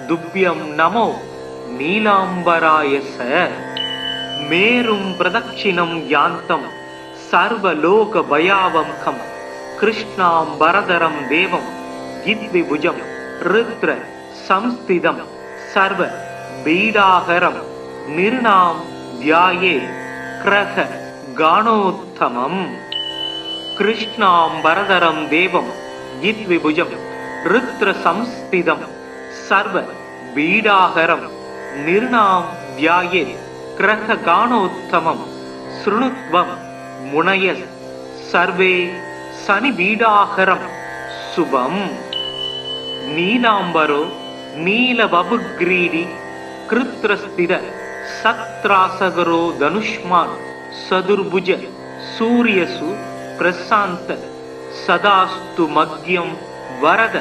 துப்யம் நமோ நீலாம்பராய ச. மேரும் பிரதட்சிணம் யாந்தம் சர்வலோக பயாவம்கம் கிருஷ்ணாம்பரதரம் தேவம் யித்விபுஜம் ருத்ர சம்ஸ்திதம் சர்வ பீடாகரம் நிர்ணாம் தியாயே கிரக கானோத்தமம். கிருஷ்ணாம்பரதரம் தேவம் யித்விபுஜம் ருத்ர சம்ஸ்திதம் சர்வ பீடாகரம் நிர்ணாம் தியாயே கிரக கானோத்தமம் ஸ்ருணுத்வம் முனய சர்வே சனிபீடாகரம் சுபம். நீலாம்பரோ நீலவபுக்ரீடி கிருத்ரஸ்திர சத்ராசகரோ தனுஷ்மான் சதுர்புஜ சூரியசு பிரசாந்த சதாஸ்து மக்யம் வரத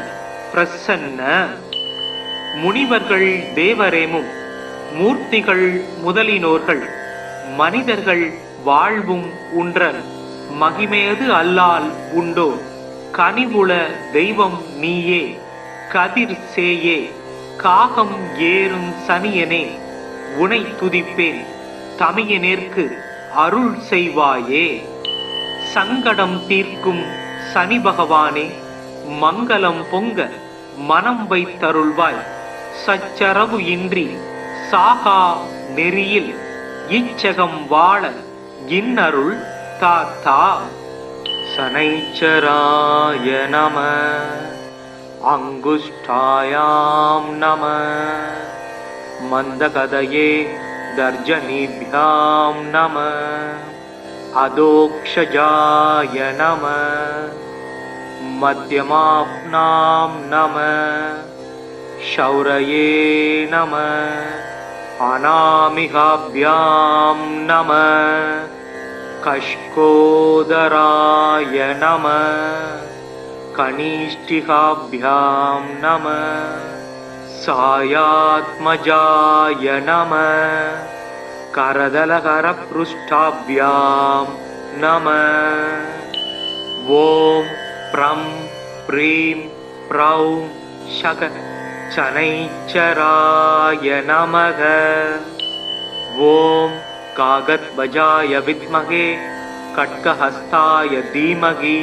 பிரசன்ன. முனிவர்கள் தேவரேமும் மூர்த்திகள் முதலினோர்கள் மனிதர்கள் வாழ்வும் உன்றன் மகிமையது அல்லால் உண்டோ கனிவுள தெய்வம் நீயே கதிர் சேயே காகம் ஏறும் சனியனே உனை துதிப்பேன் தமியனேற்கு அருள் செய்வாயே. சங்கடம் தீர்க்கும் சனி பகவானே மங்களம் பொங்க மனம் வைத்தருள்வாய். சச்சரவு இன்றி சாகா நெறியில் இச்சகம் வாழ இன்னருள் தாத்தா. சனைச்சராய நம அங்குஷ்டாயாம் நம மந்தகதயே தர்ஜனிभ्यां நம அதோக்ஷஜாய நம மத்யமாப்னாம் நம ஷௌரயே நம அநாமிகாभ्यां நம கஷ்கோதராய நம கனிஷ்டிகாभ्यां நம சாயாத்மஜாய நம கரதலகரப்ருஷ்டாभ्यां நம ஓம் ப்ரம் ப்ரீம் ப்ரௌம் ஷக சனைச்சராய நமக ஓம் காகத்வஜாய வித்மகே கட்கஹஸ்தாய தீமகி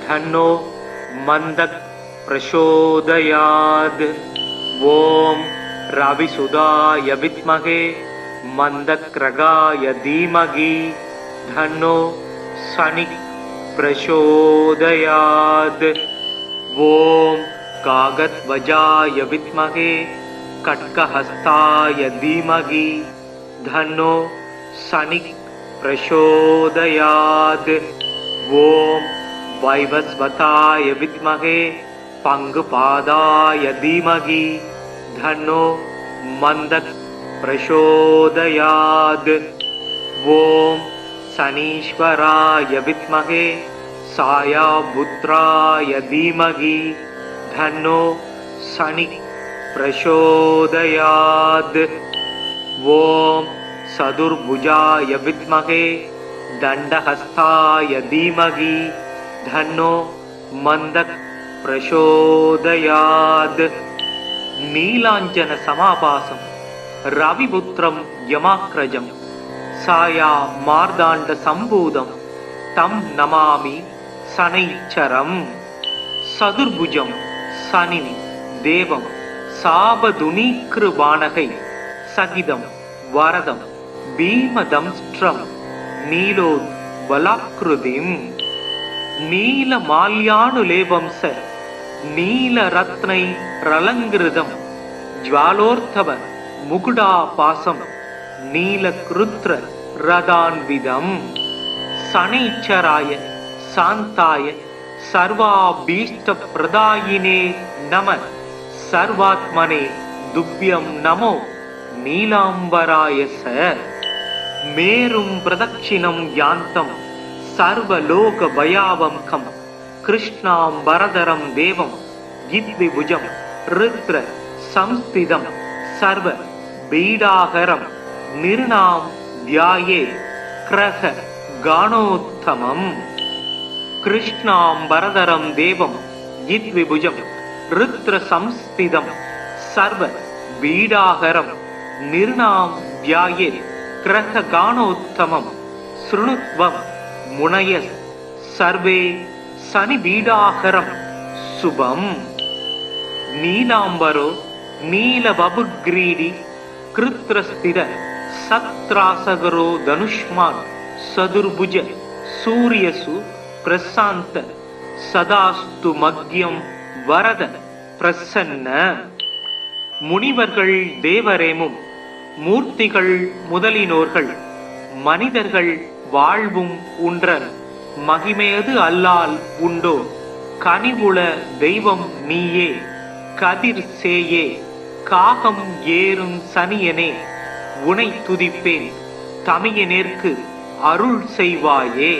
தன்னோ மந்தக் பிரசோதயாத் ஓம் ரவிசுதாய வித்மகே மந்தக்ரகாய தீமகி தன்னோ சனிக் பிரசோதயாத் ஓம் காகத்வஜாய வித்மகே கட்கஹஸ்தாய தீமகி தன்னோ சனிக் பிரசோதயாத் ஓம் வைவஸ்வதாய வித்மகே பங்குபாதாய தீமகி தன்னோ மந்தக் பிரசோதயாத் ஓம் சனீஸ்வராய வித்மகே சாயாபுத்ராய தீமகி தன்னோ சனிக் பிரசோதயாத் ஓம் சதுர்புஜாய வித்மகே தண்டஹஸ்தாய தீமகி தன்னோ மந்தக் பிரசோதயாத் நீலாஞ்சன சமாபாசம் ரவிபுத்திரம் யமாக்ரஜம் சாயா மார்தாண்ட சம்பூதம் தம் நமாமி சனைச்சரம். சதுர்புஜம் சனிம் தேவம் சாபதுனீக்ருபாணகை சகிதம் வரதம் பீமதம்ஸ்ட்ரம் நீலோத் பலாக்ருதிம் நீலமால்யானுலேவம்ச நீலரத்னை ரலங்கிருதம் ஜ்வாலோர்த்தவ முகுடாபாசம் நீலக்ருத்ர ரதான்விதம். சனைச்சராய சாந்தாய சர்வாபீஷ்ட பிரதாயினே நம சர்வாத்மனே துப்யம் நமோ நீலாம்பராய ச. மேரும் பிரதட்சிணம் யாந்தம் சர்வலோக பயாவம்கம் கிருஷ்ணாம்பரதரம் தேவம் கித்விபுஜம் ருத்ர சம்ஸ்திதம் சர்வ பீடாகரம் நிர்ணாம் தியாயே கிரக கானோத்தமம். கிருஷ்ணாம்பரதரம் தேவம் கித்விபுஜம் ருத்ர சம்ஸ்திதம் சர்வ பீடாகரம் நிர்ணாம் தியாயே கிரக கானோத்தமம். ஸ்ருணுத்வம் முனயஸ் சர்வே சனி பீடாகரம் சுபம். நீலாம்பரோ நீலவபுக்ரீடி கிருத்ரஸ்திர சத்ராசகரோ தனுஷ்மான் சதுர்புஜ சூரியசு பிரசாந்த சதாஸ்து மக்யம் வரத பிரசன்ன. முனிவர்கள் தேவரேமும் மூர்த்திகள் முதலினோர்கள் மனிதர்கள் வாழ்வும் உன்றன் மகிமையது அல்லால் உண்டோ கனிவுள தெய்வம் நீயே கதிர் சேயே காகம் ஏறும் சனியனே உனை துதிப்பேன் தமியனேற்கு அருள் செய்வாயே.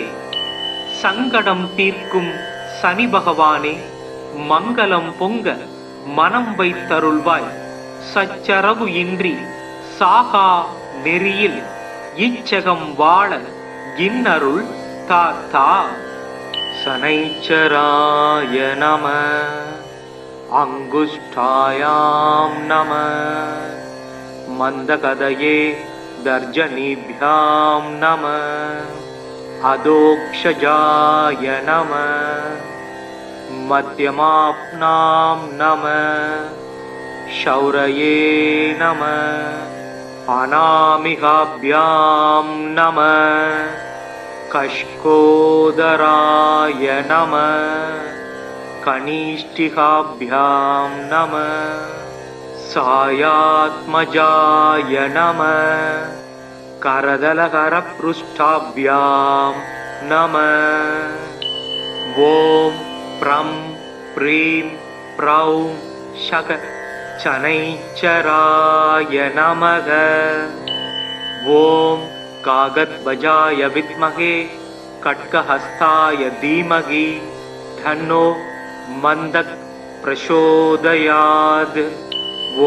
சங்கடம் தீர்க்கும் சனி பகவானே மங்களம் பொங்க மனம் வைத்தருள்வாய். சச்சரவு இன்றி சாகா நெறியில் இச்சகம் வாழ இன்னருள் தாத்தா. சனைச்சராய நம. அங்குஷ்டாயாம் நம. மந்தகதயே தர்ஜனிभ्याம் நம. அதோக்ஷஜாய நம. மத்யமாப்னாம் நம. ஷௌரயே நம. அநாமிகாभ्याம் நம. கஷ்கோதராய நம. கனிஷ்டிகாभ्याம் நம. சாயாத்மஜாய நம. करदलकरपृष्ठाभ्यां नमः। ॐ प्रं प्रीं प्रौं शक शनैश्चराय नमः। ॐ कागद्वजाय विद्महे खड्गहस्ताय धीमहि तन्नो मन्दः प्रचोदयात्। ॐ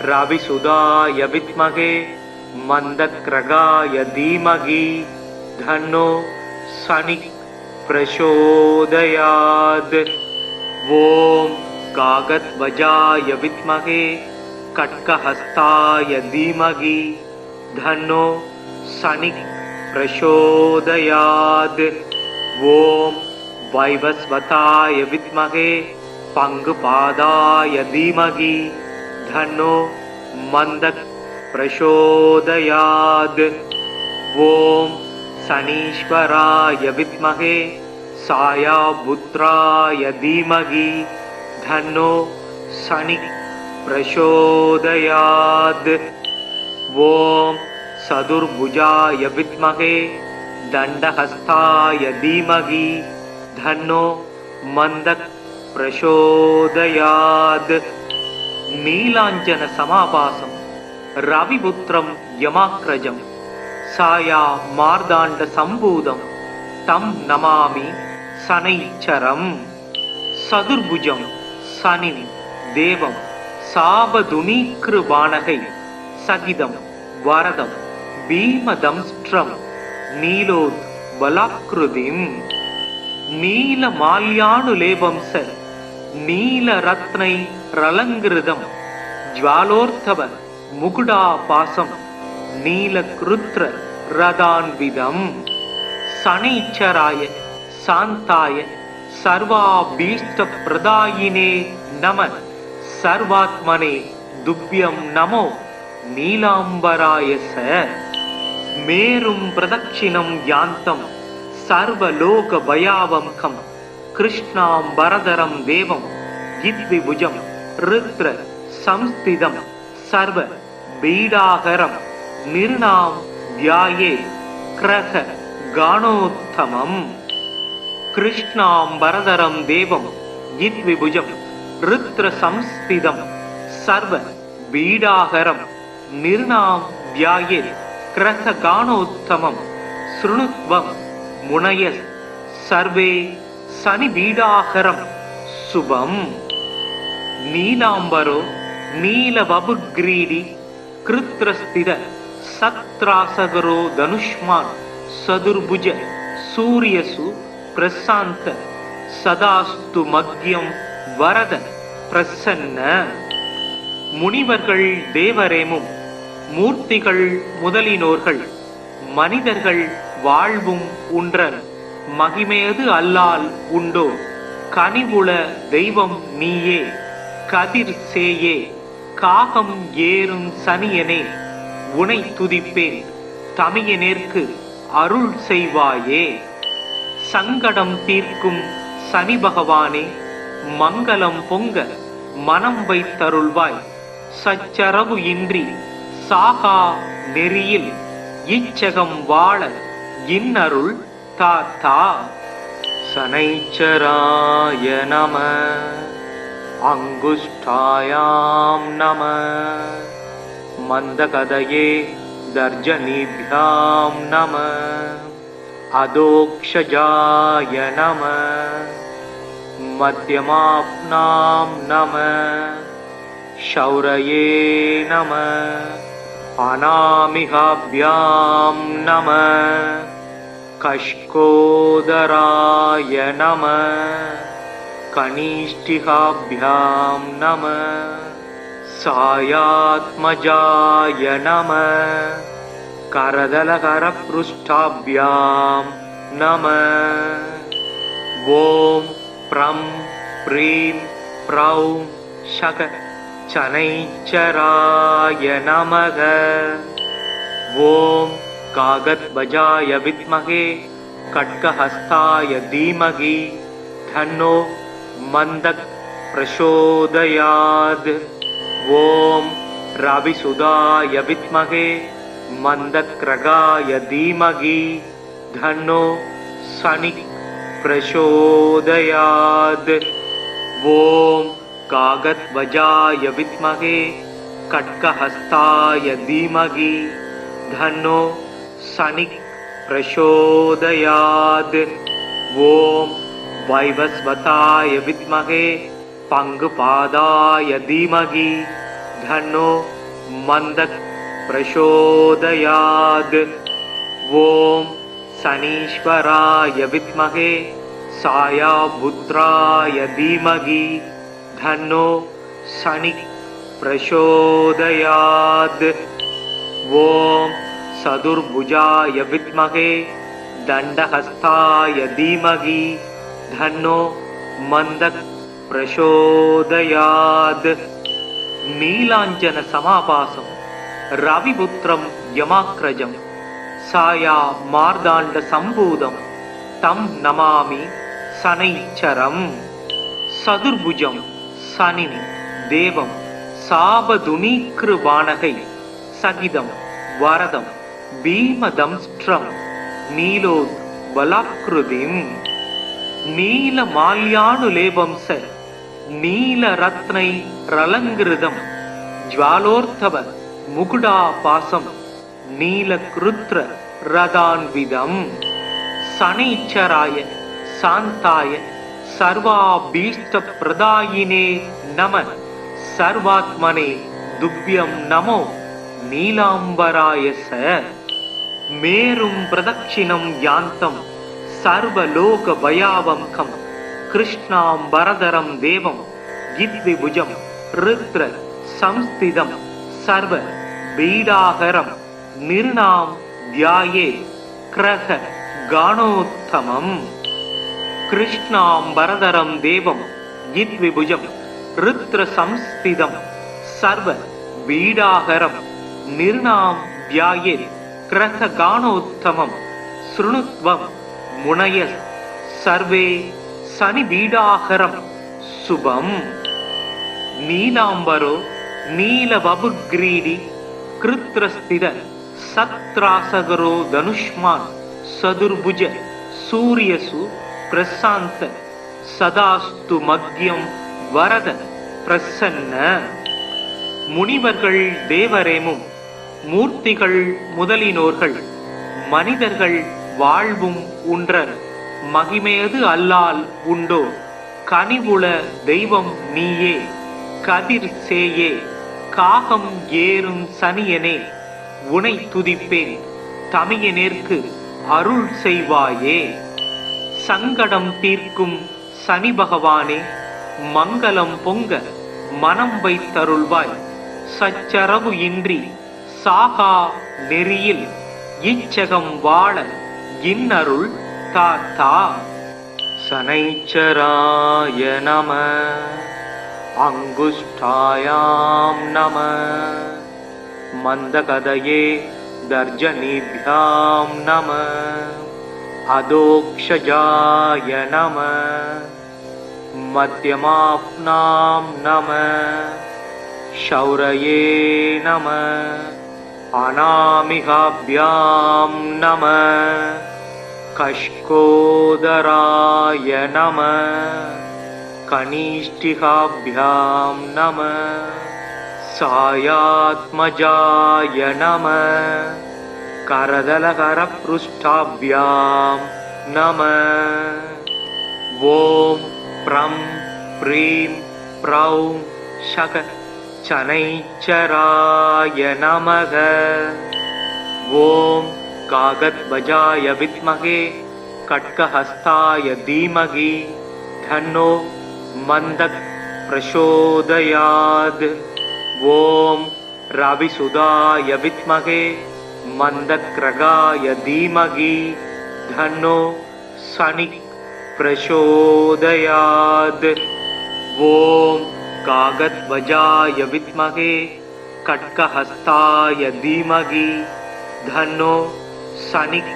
रविसुधाय विद्महे मन्दक्रगाय धीमहि तन्नो शनिः प्रचोदयात्। ॐ कागद्वजाय विद्महे खड्गहस्ताय धीमहि तन्नो शनिः प्रचोदयात्। ॐ वैवस्वताय विद्महे पङ्गुपादाय धीमहि तन्नो मन्दः प्रचोदयात्। ॐ शनीश्वराय विद्महे सायापुत्राय धीमहि तन्नो शनिः प्रचोदयात्। ॐ चतुर्भुजाय विद्महे दण्डहस्ताय धीमहि तन्नो मन्दः प्रचोदयात्। नीलाञ्जन समाभासं रविपुत्रं यमाग्रजं साया मार्दाण्ड सम्भूतं तं नमामि शनैश्चरम्। चतुर्भुजं शनिं देवं सावधुनीकृबाणकै सहितं वरदं भीमदंष्ट्रं नीलोद्बलाकृतिम् नीलमाल्यानुलेपं स नीलरत्नैरलङ्कृतं ज्वालोर्धव मुकुटापासं नीलकृत्र रदान्विदम्। शनैश्चराय शान्ताय सर्वाभीष्टप्रदायिने नमः। सर्वात्मने तुभ्यं नमो नीलाम्बराय स। मेरुं प्रदक्षिणं यान्तं सर्वलोकभयावहं कृष्णाम्बरधरं देवं यद्विभुजं रुद्र संस्थितं सर्व बीडाहरं निर्णां ध्याये क्रह गाणोत्तमम्। कृष्णाम्बरधरं देवं यद्विभुजं रुद्र संस्थितं सर्व बीडाहरं निर्णां ध्याये क्रह गाणोत्तमं। शृणुत्वं मुनयः सर्वे शनिबीडाहरं शुभम्। नीलाम्बरो नीलवपुग्रीडी कृत्रस्थिर सत्रासगरो धनुष्मान् चतुर्भुज सूर्यसु प्रशान्त सदास्तु मग्यं वरद प्रसन्न। முனிவர்கள் தேவரேமும் மூர்த்திகள் முதலினோர்கள் மனிதர்கள் வாழ்வும் உன்றன் மகிமேது அல்லால் உண்டோ கனிவுள தெய்வம் நீயே கதிர் சேயே காகம் ஏறும் சனியனே உனை துதிப்பேன் தமியனேற்கு அருள் செய்வாயே। சங்கடம் தீர்க்கும் சனி பகவானே மங்களம் பொங்க மனம் வைத்தருள்வாய்। சச்சரவு இன்றி சாகா நெறியில் இச்சகம் வாழ இன்னருள் தாத்தா। சனைச்சராய நம. அங்குஷ்டாயாம் நம. மந்தகதயே தர்ஜனிभ्याம் நம. அதோக்ஷஜாய நம. மத்யமாப்னாம் நம. ஷௌரயே நம. अनामिकाभ्यां नमः कष्कोदराय नमः कनिष्ठिकाभ्यां नमः सायात्मजाय नमः करदलकरपृष्ठाभ्यां नमः ॐ प्रं प्रीं प्रौं शक शनैश्चराय नमः ॐ कागद्वजाय विद्महे खड्गहस्ताय धीमहि तन्नो मन्दः प्रचोदयात् ॐ रविसुधाय विद्महे मन्दक्रगाय धीमहि तन्नो शनिः प्रचोदयात् ॐ कागद्वजाय विद्महे खड्गहस्ताय धीमहि तन्नो शनिः प्रचोदयात् ॐ वैवस्वताय विद्महे पङ्गुपादाय धीमहि तन्नो मन्दः प्रचोदयात् ॐ शनीश्वराय विद्महे सायापुत्राय धीमहि तन्नो शनिः प्रचोदयात् ॐ चतुर्भुजाय विद्महे दण्डहस्ताय धीमहि तन्नो मन्दः प्रचोदयात् नीलाञ्जन समाभासं रविपुत्रं यमाग्रजं साया मार्दाण्ड सम्भूतं तं नमामि शनैश्चरम् चतुर्भुजं शनिं देवं साबधुनीकृबाणकै सहितं वरदं भीमदंष्ट्रं नीलोद्बलाकृतिं नीलमाल्यानुलेपं स नीलरत्नैरलङ्कृतं ज्वालोर्धव मुकुटापासं नीलकृत्र रदान्विदम् शनैश्चराय शान्ताय सर्वाभीष्टप्रदायिने नमः सर्वात्मने तुभ्यं नमो नीलाम्बराय स मेरुं प्रदक्षिणं यान्तं सर्वलोकभयावहं कृष्णाम्बरधरं देवं गिद्विभुजं रुद्र संस्थितं सर्वपीडाहरं निर्णां ध्यायेत् क्रह गाणोत्तमम् कृष्णाम्बरधरं देवं गिद्विभुजं रुद्र संस्थितं सर्वपीडाहरं निर्णां ध्यायेत् क्रह गाणोत्तमं शृणुत्वं मुनयः सर्वे शनिपीडाहरं शुभम् नीलाम्बरो नीलवपुग्रीडी कृत्रस्थित सत्रासगरो धनुष्मान् चतुर्भुज सूर्यसु प्रशान्त सदास्तु मग्यं वरद प्रसन्न முனிவர்கள் தேவரேமும் மூர்த்திகள் முதலினோர்கள் மனிதர்கள் வாழ்வும் உன்றன் மகிமையது அல்லால் உண்டோ கனிவுள தெய்வம் நீயே கதிர் சேயே காகம் ஏறும் சனியனே உனை துதிப்பேன் தமியனேற்கு அருள் செய்வாயே சங்கடம் தீர்க்கும் சனி பகவானே மங்களம் பொங்க மனம் வைத்தருள்வாய் சச்சரவு இன்றி சாகா நெறியில் இச்சகம் வாழ இன்னருள் தாத்தா शनैश्चराय नमः अङ्गुष्ठायां नमः मन्दकदये दर्जनीभ्यां नमः अधोक्षजाय नमः मध्यमाप्नां नमः शौरये नमः अनामिकाभ्यां नमः कष्कोदराय नमः कनिष्ठिकाभ्यां नमः सायात्मजाय नमः करदलकरपृष्ठाभ्यां नमः ॐ प्रं प्रीं प्रौं शक शनैश्चराय नमः। ॐ कागद्वजाय विद्महे खड्गहस्ताय धीमहि तन्नो मन्दः प्रचोदयात्। ॐ रविसुधाय विद्महे मन्दग्रगाय धीमहि तन्नो शनिः प्रचोदयात्। ॐ कागद्वजाय विद्महे खड्गहस्ताय धीमहि तन्नो शनिः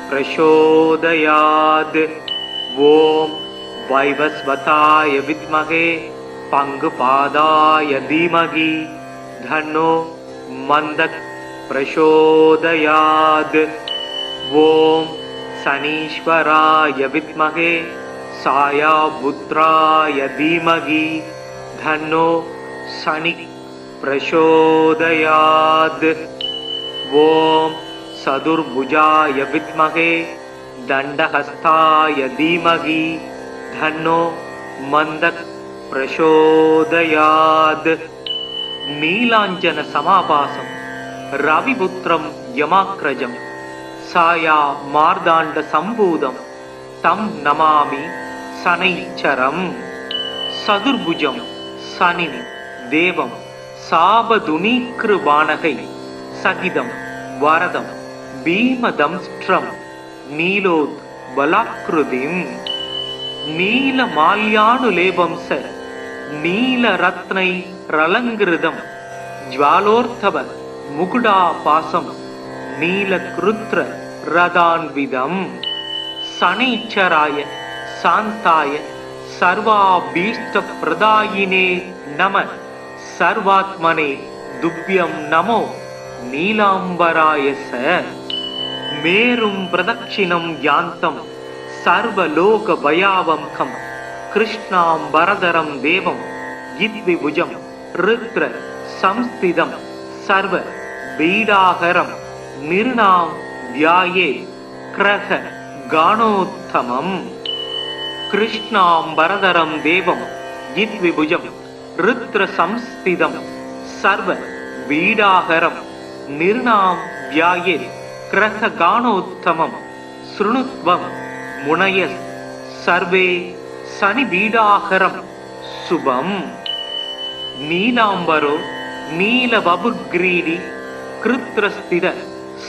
प्रचोदयात्। ॐ वैवस्वताय विद्महे पङ्गुपादाय धीमहि तन्नो मन्दः प्रचोदयात्। ॐ शनीश्वराय विद्महे सायापुत्राय धीमहि तन्नो शनिः प्रचोदयात्। ॐ चतुर्भुजाय विद्महे दण्डहस्ताय धीमहि तन्नो मन्दः प्रचोदयात्। नीलाञ्जन समाभासं रविपुत्रं यमाग्रजं साया मार्दाण्ड सम्भूतं तं नमामि शनैश्चरम्। चतुर्भुजं शनिनि देवं साबधुनीकृबाणकै सहितं वरदं भीमदंष्ट्रं नीलोद्बलाकृतिम् नीलमाल्यानुलेपं स नीलरत्नैरलङ्कृतं ज्वालोर्धव मुकुटापासं नीलकृत्र रदान्वितम्। शनैश्चराय शान्ताय सर्वाभीष्टप्रदायिने नमः। सर्वात्मने तुभ्यं नमो नीलाम्बराय स। मेरुं प्रदक्षिणं यान्तं सर्वलोकभयावहं कृष्णाम्बरधरं देवं यद्विभुजं रुद्र संस्थितं सर्वपीडाहरं निर्णां ध्यायेत् क्रह गाणोत्तमम्। कृष्णाम्बरधरं देवं यद्विभुजं रुद्र संस्थितं सर्वपीडाहरं निर्णां ध्यायेत् क्रह गाणोत्तमं। शृणुत्वं मुनयः सर्वे शनिपीडाहरं शुभम्। नीलाम्बरो नीलवपुग्रीडी कृत्रस्थित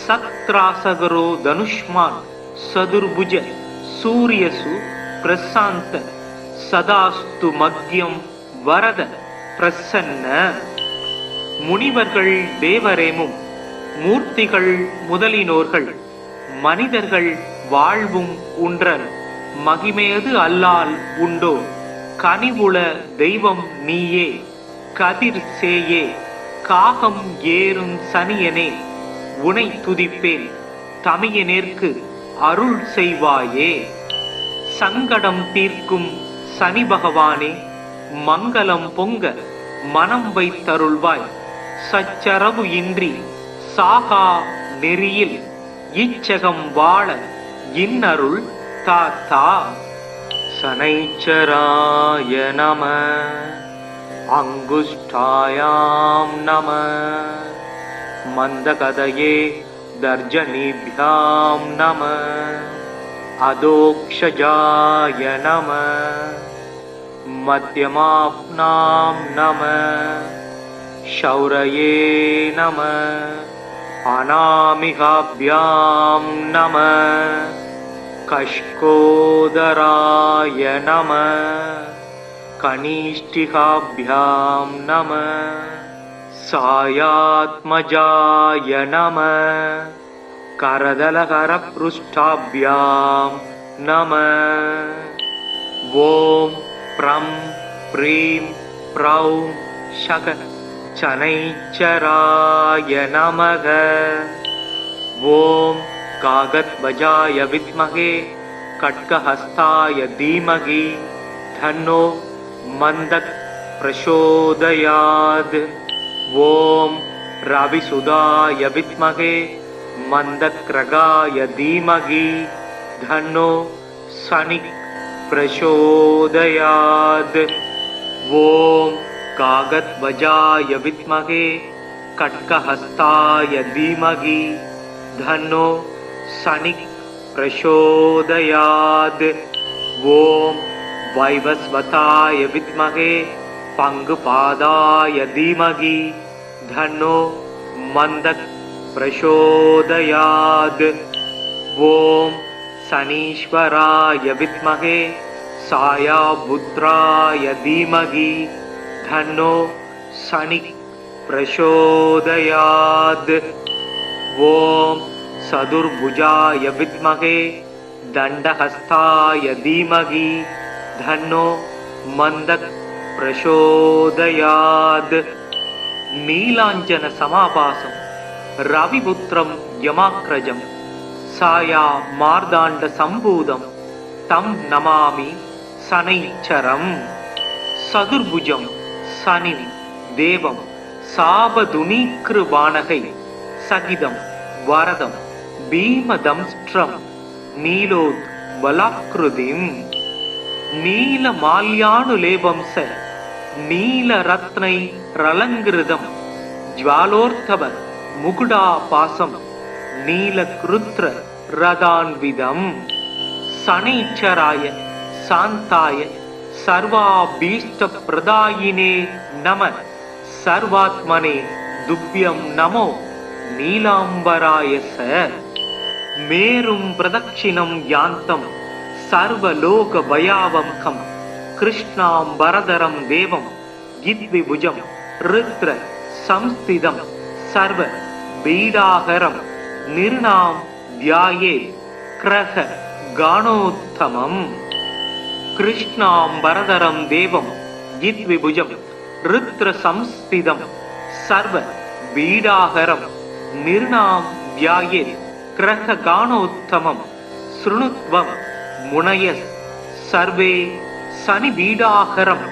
सत्रासगरो धनुष्मान् चतुर्भुज सूर्यसु प्रशान्त सदास्तु मग्यं वरद प्रसन्न। முனிவர்கள் தேவரேமும் மூர்த்திகள் முதலினோர்கள் மனிதர்கள் வாழ்வும் உன்றன் மகிமையது அல்லால் உண்டோ கனிவுள தெய்வம் நீயே கதிர் சேயே காகம் ஏறும் சனியனே உனை துதிப்பேன் தமியனேற்கு அருள் செய்வாயே. சங்கடம் தீர்க்கும் சனி பகவானே மங்களம் பொங்க மனம் வைத்தருள்வாய். சச்சரவு இன்றி சாகா நெறியில் இச்சகம் வாழ இன்னருள் தாத்தா. शनैश्चराय नमः। अङ्गुष्ठायां नमः। मन्दगदये दर्जनीभ्यां नमः। अधोक्षजाय नमः। मध्यमाप्नां नमः। शौरये नमः। अनामिकाभ्यां नमः। कष्कोदराय नमः। कनिष्ठिकाभ्यां नमः। सायात्मजाय नमः। करदलकरपृष्ठाभ्यां नमः। ॐ प्रं प्रीं प्रौं शक शनैश्चराय नमः। ॐ कागद्वजाय विद्महे खड्गहस्ताय धीमहि तन्नो मन्दः प्रचोदयात्। ॐ रविसुधाय विद्महे मन्दग्रगाय धीमहि तन्नो शनिः प्रचोदयात्। ॐ कागद्वजाय विद्महे खड्गहस्ताय धीमहि धन्नो शनिः प्रचोदयात्। ओम वैवस्वताय विद्महे पंगुपादाय धीमहि धन्नो मंदः प्रचोदयात्। ओम शनीश्वराय विद्महे सायापुत्राय धीमहि धन्नो शनिः प्रचोदयात्। ओम चतुर्भुजाय विद्महे दंडहस्ताय धीमहि धन्नो मंदः प्रचोदयात्। नीलांजन समाभासं रविपुत्रं यमाग्रजं साया मार्दांड संभूतं तं नमामि शनैश्चरम्। चतुर्भुजं शनिं देवं सापदुनीकृबाणकै सहितं वरदं भीमदंष्ट्रं नीलोद्बलाकृतिं नीलमाल्यानुलेपं स नीलरत्नैरलङ्कृतं ज्वालोर्धव मुकुटापासं नीलकृत्र रदान्वितं। शनैश्चराय शान्ताय सर्वाभीष्टप्रदायिने नमः। सर्वात्मने तुभ्यं नमो नीलांबराय स। मेरुं प्रदक्षिणं यान्तं सर्वलोकभयावहं कृष्णाम्बरधरं देवं गिद्विभुजं रुद्र संस्थितं सर्वपीडाहरं निर्णां ध्यायेत् क्रह गाणोत्तमम्। कृष्णाम्बरधरं देवं गिद्विभुजं रुद्र संस्थितं सर्वपीडाहरं निर्णां ध्यायेत् क्रह गाणोत्तमं। शृणुत्वं मुनयः सर्वे शनिपीडाहरं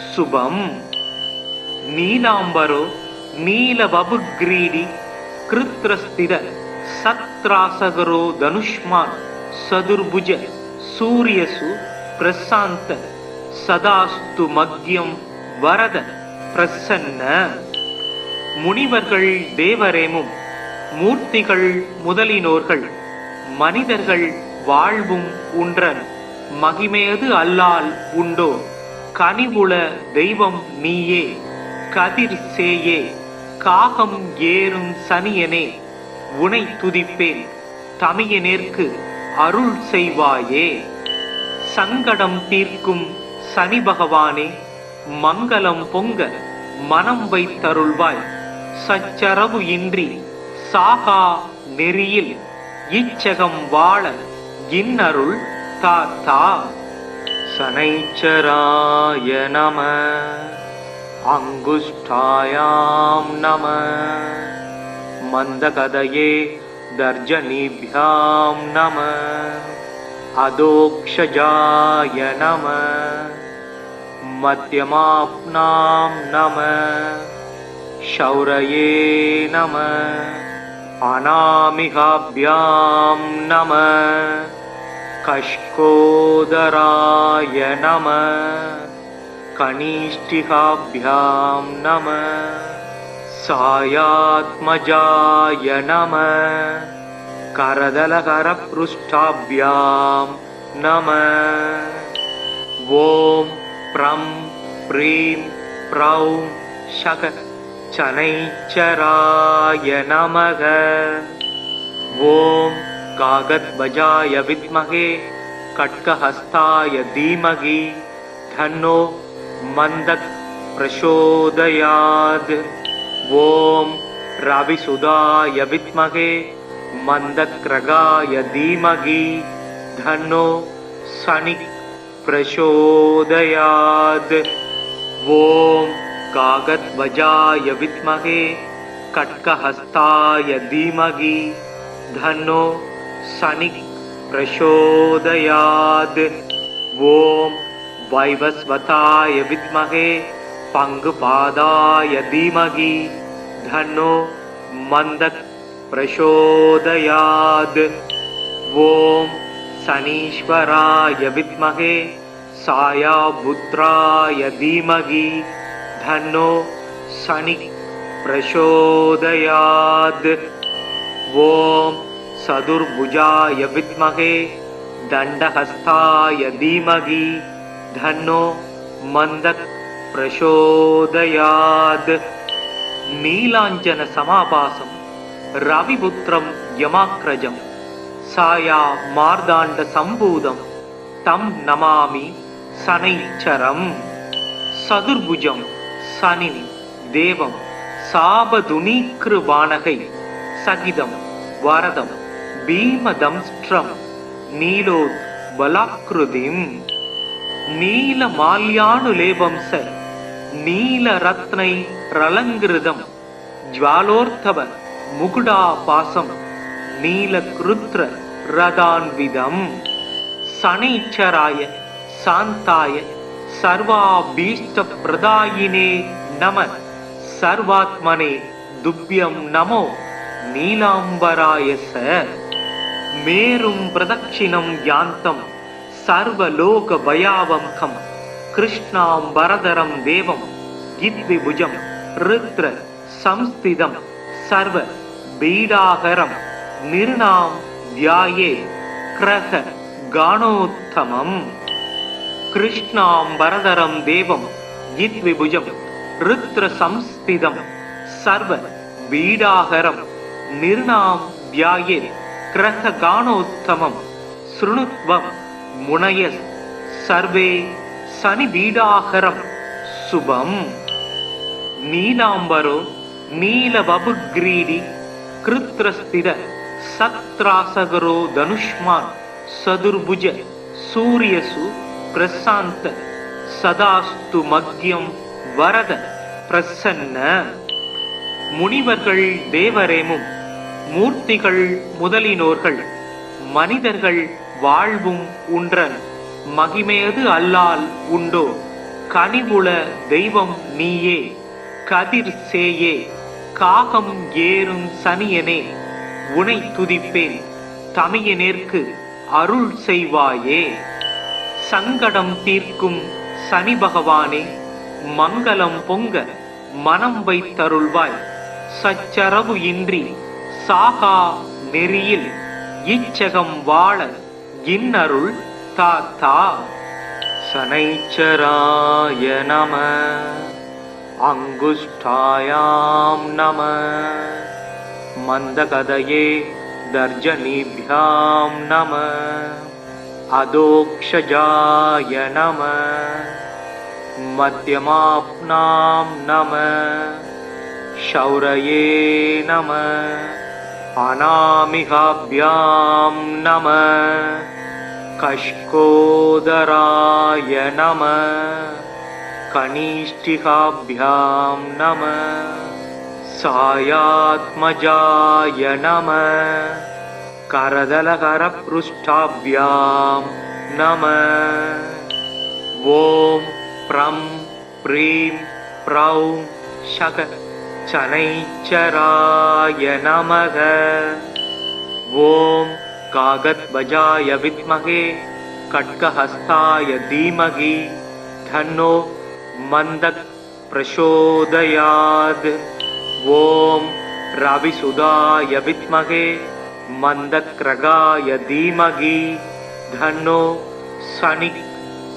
शुभम्। नीलांबरो नीलवपुग्रीडी कृत्रस्थिर सत्रासगरो धनुष्मान् चतुर्भुज सूर्यसु प्रशान्त सदास्तु मग्यं वरद प्रसन्न। முனிவர்கள் தேவரேமும் மூர்த்திகள் முதலினோர்கள் மனிதர்கள் வாழ்வும் உன்றன் மகிமையது அல்லால் உண்டோ கனிவுள தெய்வம் நீயே கதிர் சேயே காகம் ஏறும் சனியனே உனை துதிப்பேன் தமியனேற்கு அருள் செய்வாயே। சங்கடம் தீர்க்கும் சனி பகவானே மங்களம் பொங்க மனம் வைத்தருள்வாய்। சச்சரவு இன்றி சாகா நெறியில் இச்சகம் வாழ இன்னருள் தாத்தா। शनैश्चराय नमः अंगुष्ठायां नमः मंदकदये दर्जनीभ्यां नमः अधोक्षजाय नमः मध्यमाप्नां नमः शौरये नमः अनामिकाभ्यां नमः कष्कोदराय नमः कनिष्ठिकाभ्यां नमः सायात्मजाय नमः करदलकरपृष्ठाभ्यां नमः। ॐ प्रं प्रीं प्रौं शक शनैश्चराय नमः। ॐ कागद्वजाय विद्महे खड्गहस्ताय धीमहि धन्नो मंदः प्रचोदयात्। ओम रविसुधाय विद्महे मंदक्रगाय धीमहि धन्नो शनिः प्रचोदयात्। ओम कागद्वजाय विद्महे खड्गहस्ताय धीमहि धन्नो शनिः प्रचोदयात्। ओम वैवस्वताय विद्महे पंगुपादाय धीमहि धन्नो मंदः प्रचोदयात्। ओम शनीश्वराय विद्महे सायापुत्राय धीमहि धन्नो शनि प्रचोदयात्। ॐ चतुर्भुजाय विद्महे दण्डहस्ताय धीमहि धन्नो मन्दः प्रचोदयात्। नीलाञ्जन समाभासं रविपुत्रं यमाग्रजं साया मार्दाण्ड सम्भूतं तं नमामि शनैश्चरम्। चतुर्भुजं शनिं देवं साबधुनीकृवाणकै सहितं वरदं भीमदंष्ट्रं नीलोद्बलाकृतिम् नीलमाल्यानुलेपं स नीलरत्नैरलङ्कृतं ज्वालोर्धव मुकुटापासं नीलकृत्र रदान्वितम्। शनैश्चराय शान्ताय सर्वाभीष्टप्रदायिने नमः। सर्वात्मने तुभ्यं नमो नीलाम्बराय स। मेरुं प्रदक्षिणं यान्तं सर्वलोकभयावहं कृष्णाम्बरधरं देवं गिद्विभुजं रुद्र संस्थितं सर्वपीडाहरं निर्णां ध्यायेत् क्रह गाणोत्तमम्। कृष्णाम्बरधरं देवं गिद्विभुजं रुद्र संस्थितं सर्वपीडाहरं निर्णां ध्यायेत् क्रह गाणोत्तमं। शृणुत्वं मुनयः सर्वे शनिपीडाहरं शुभम्। नीलाम्बरो नीलवपुग्रीडी कृत्रस्थित सत्रासगरो धनुष्मान् चतुर्भुज सूर्यसु प्रशान्त सदास्तु मग्यं वरद प्रसन्न। முனிவர்கள் தேவரேமும் மூர்த்திகள் முதலினோர்கள் மனிதர்கள் வாழ்வும் உன்றன் மகிமையது அல்லால் உண்டோ கனிவுள தெய்வம் நீயே கதிர் சேயே காகம் ஏறும் சனியனே உனை துதிப்பேன் தமியனேற்கு அருள் செய்வாயே। சங்கடம் தீர்க்கும் சனி பகவானே மங்களம் பொங்க மனம் வைத்தருள்வாய் சச்சரவு இன்றி சாகா நெறியில் இச்சகம் வாழ இன்னருள் தாத்தா। शनैश्चराय नमः अङ्गुष्ठायां नमः मन्दगदये दर्जनीभ्यां नमः अधोक्षजाय नमः मध्यमाप्नां नमः शौरये नमः अनामिकाभ्यां नमः कष्कोदराय नमः कनिष्ठिकाभ्यां नमः सायात्मजाय नमः करदलकरपृष्ठाभ्यां नमः। ॐ प्रं प्रीं प्रौं शक शनैश्चराय नमः। ॐ कागद्वजाय विद्महे खड्गहस्ताय धीमहि धन्नो मन्दः प्रचोदयात्। ॐ रविसुधाय विद्महे मन्दक्रगाय धीमहि धन्नो शनिः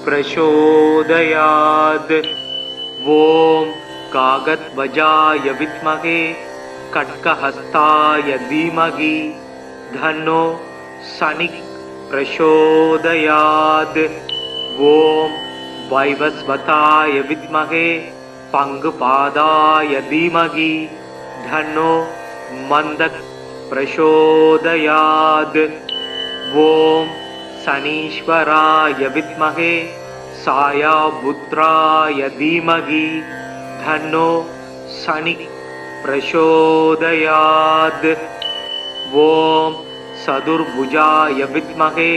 प्रचोदयात्। ॐ कागद्वजाय विद्महे खड्गहस्ताय धीमहि धन्नो शनिः प्रचोदयात्। ॐ वैवस्वताय विद्महे पङ्गुपादाय धीमहि धन्नो मन्दः प्रचोदयात्। ॐ शनीश्वराय विद्महे सायापुत्राय धीमहि धन्नो शनिः प्रचोदयात्। ॐ चतुर्भुजाय विद्महे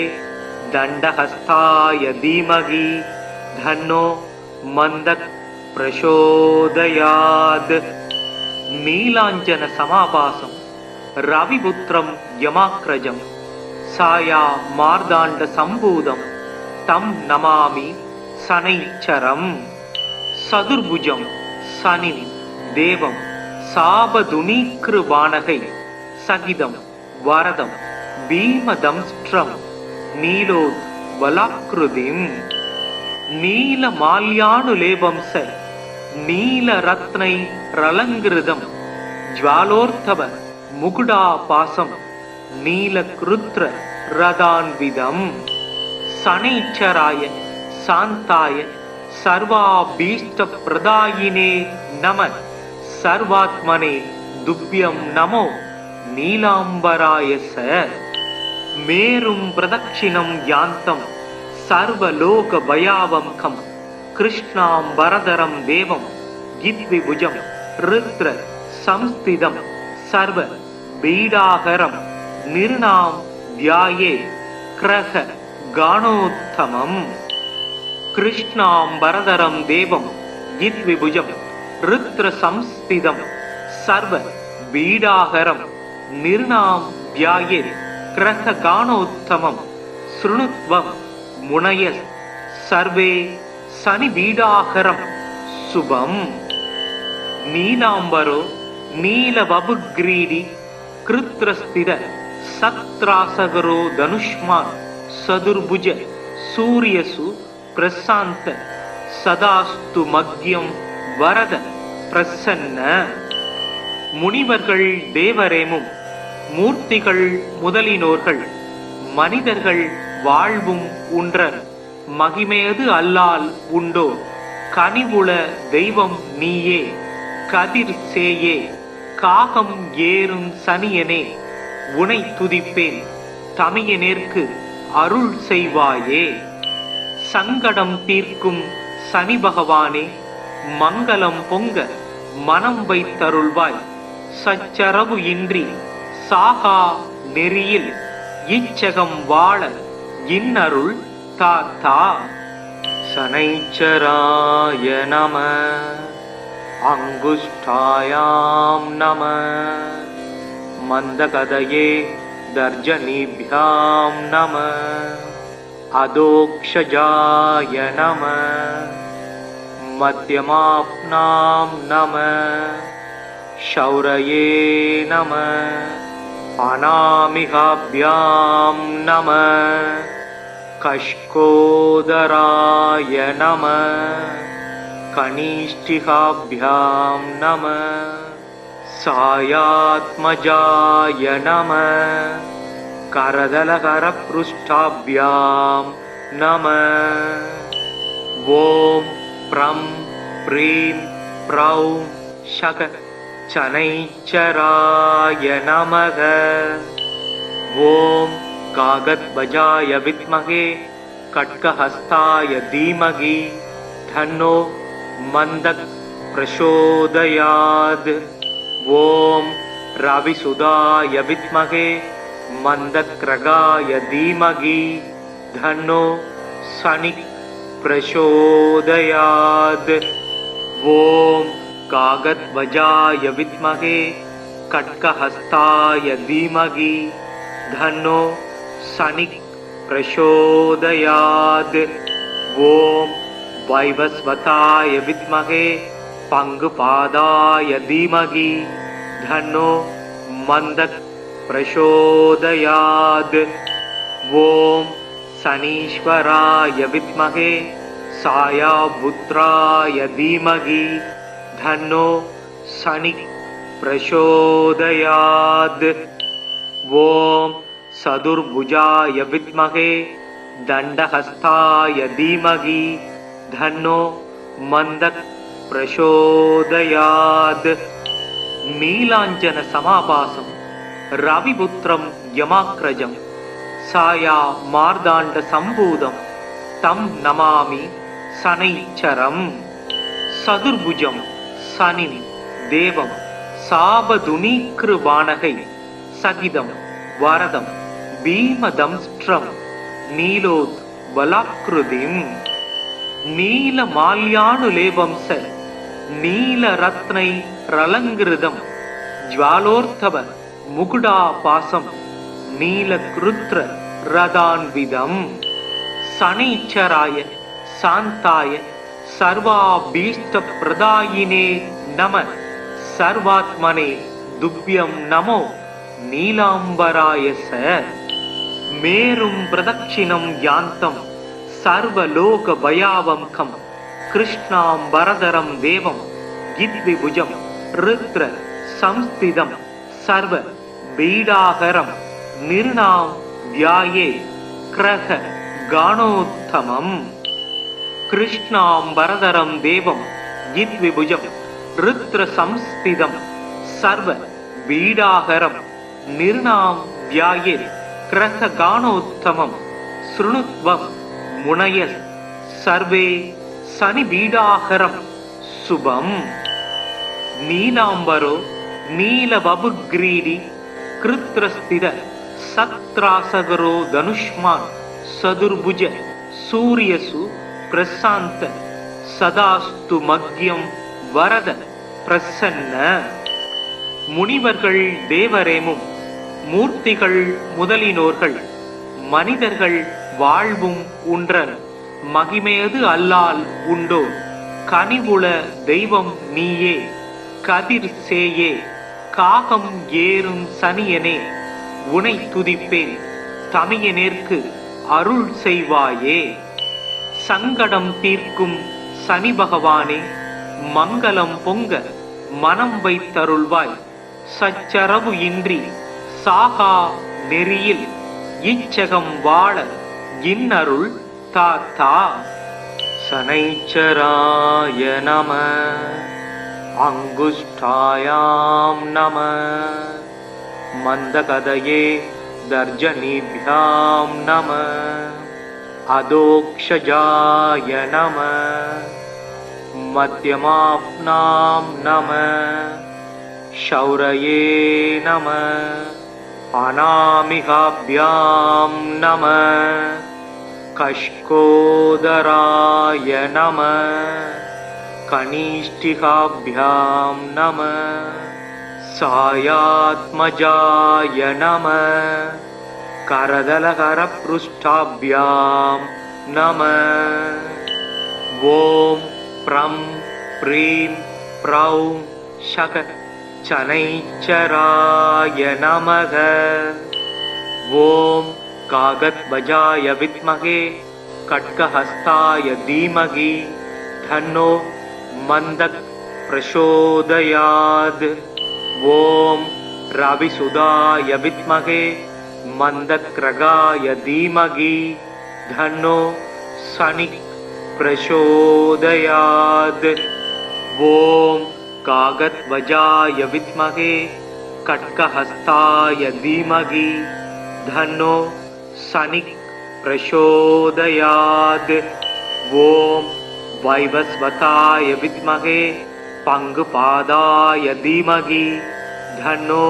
दण्डहस्ताय धीमहि धन्नो मन्दः प्रचोदयात्। नीलाञ्जन समाभासं रविपुत्रं यमाग्रजं साया मार्दाण्ड सम्भूतं तं नमामि शनैश्चरम्। चतुर्भुजं சனிம் தேவம் சாபதுனீக்ருபாணகை சகிதம் வரதம் பீமதம்ஸ்ட்ரம் நீலோத் வலாக்ருதிம் நீலமால்யானுலேபம்ச நீலரத்னை ரலங்கிருதம் ஜ்வாலோர்த்தவ முகுடாபாசம் நீலக்ருத்ர ரதான்விதம் சனைச்சராய சாந்தாய சர்வாபீஷ்ட பிரதாயினே நம சர்வாத்மனே துப்யம் நமோ நீலாம்பராய ச மேரும் பிரதட்சிணம் யாந்தம் சர்வலோக பயாவம்கம் கிருஷ்ணாம்பரதரம் தேவம் கித்விபுஜம் ருத்ர சம்ஸ்திதம் சர்வ பீடாகரம் நிர்ணாம் தியாயே கிரக கானோத்தமம் கிருஷ்ணாம்பரதரம் தேவம் கித்விபுஜம் ருத்ர சம்ஸ்திதம் சர்வ பீடாகரம் நிர்ணாம் தியாயே கிரக கானோத்தமம் ஸ்ருணுத்வம் முனய சர்வே சனி பீடாகரம் சுபம் நீலாம்பரோ நீலவபுக்ரீடி கிருத்ரஸ்திர சத்ராசகரோ தனுஷ்மான் சதுர்புஜ சூரியசு பிரசாந்த சதாஸ்து மக்யம் வரத பிரசன்ன முனிவர்கள் தேவரேமும் மூர்த்திகள் முதலினோர்கள் மனிதர்கள் வாழ்வும் உன்றர் மகிமையது அல்லால் உண்டோ கனிவுள தெய்வம் நீயே கதிர் சேயே காகம் ஏறும் சனியனே உனை துதிப்பேன் தமியனேற்கு அருள் செய்வாயே சங்கடம் தீர்க்கும் சனி பகவானே மங்களம் பொங்க மனம் வைத்தருள்வாய் சச்சரவு இன்றி சாகா நெறியில் இச்சகம் வாழ இன்னருள் தாத்தா சனைச்சராய நம அங்குஷ்டாயாம் நம மந்தகதயே தர்ஜனீப்யாம் நம அதோக்ஷஜாய நம மத்யமாப்னாம் நம ஷௌரயே நம அநாமிகாப்யாம் நம கஷ்கோதராய நம கனிஷ்டிகாப்யாம் நம சாயாத்மஜாய நம கரதலகரப்ருஷ்டாப்யாம் நம ஓம் ப்ரம் ப்ரீம் ப்ரௌம் ஷக சனைச்சராய நமக ஓம் காகத்வஜாய வித்மகே கட்கஹஸ்தாய தீமகி தன்னோ மந்தக் பிரசோதயாத் ஓம் ரவிசுதாய வித்மகே மந்தக்ரகாய தீமகி தன்னோ சனிக் பிரசோதயாத் ஓம் காகத்வஜாய வித்மகே கட்கஹஸ்தாய தீமகி தன்னோ சனிக் பிரசோதயாத் ஓம் வைவஸ்வதாய வித்மகே பங்குபாதாய தீமகி தன்னோ மந்தக் பிரசோதயாத் ஓம் சனீஸ்வராய வித்மகே சாயாபுத்ராய தீமகி தன்னோ சனிக் பிரசோதயாத் ஓம் சதுர்புஜாய வித்மகே தண்டஹஸ்தாய தீமகி தன்னோ மந்தக் பிரசோதயாத் நீலாஞ்சன சமாபாசம் ரவிபுத்திரம் யமாக்ரஜம் சாயா மார்தாண்ட சம்பூதம் தம் நமாமி சனைச்சரம் சதுர்புஜம் சனிம் தேவம் சாபதுனீக்ருபாணகை சகிதம் வரதம் பீமதம்ஸ்ட்ரம் நீலோத் வலாக்ருதிம் நீலமால்யானுலேபம்ச நீலரத்னை ரலங்கிருதம் ஜ்வாலோர்த்தவ முகுடாபாசம் நீலக்ருத்ர ரதான்விதம் சனைச்சராய சாந்தாய सर्वाभीष्टप्रदायिने नमः सर्वात्मने तुभ्यं नमो नीलाम्बराय स मेरुं प्रदक्षिणं यान्तं सर्वलोकभयावहं कृष्णाम्बरधरं देवं गिद्विभुजं रुद्र संस्थितं सर्वपीडाहरं निर्णां ध्याये क्रह गाणोत्तमम् कृष्णाम्बरधरं देवं गिद्विभुजं रुद्र संस्थितं सर्वपीडाहरं निर्णां ध्याये क्रह गाणोत्तमं शृणुत्वं मुनयः सर्वे शनिपीडाहरं शुभम् नीलाम्बरो नीलवपुग्रीडी कृत्रस्थित सत्रासगरो धनुष्मान् सदुर्भुज सूर्यसु प्रशान्त सदास्तु मग्यं वरद प्रसन्न முனிவர்கள் தேவரேமும் மூர்த்திகள் முதலினோர்கள் மனிதர்கள் வாழ்வும் உன்றன் மகிமையது அல்லால் உண்டோ கனிவுள தெய்வம் நீயே கதிர் சேயே காகம் ஏறும் சனியனே உனை துதிப்பேன் தமியனேற்கு அருள் செய்வாயே சங்கடம் தீர்க்கும் சனி பகவானே மங்களம் பொங்க மனம் வைத்தருள்வாய் சச்சரவு இன்றி சாகா நெறியில் இச்சகம் வாழ இன்னருள் தாத்தா சனைச்சராய நம அங்குஷ்டாயாம் நம மந்தகதயே தர்ஜனிभ्यां நம அதோக்ஷஜாய நம मध्यमाप्नां नमः शौरये नमः अनामिकाभ्यां नमः कष्कोदराय नमः कनिष्ठिकाभ्यां नमः सायात्मजाय नमः करदलकरपृष्ठाभ्यां नमः ॐ प्रं प्रीं प्रौं शक शनैश्चराय नमः ॐ कागद्वजाय विद्महे खड्गहस्ताय धीमहि तन्नो मन्दः प्रचोदयात् ॐ रविसुधाय विद्महे मन्दक्रगाय धीमहि तन्नो शनिः प्रचोदयात् ॐ कागद्वजाय विद्महे खड्गहस्ताय धीमहि तन्नो शनिः प्रचोदयात् ॐ वैवस्वताय विद्महे पङ्गुपादाय धीमहि तन्नो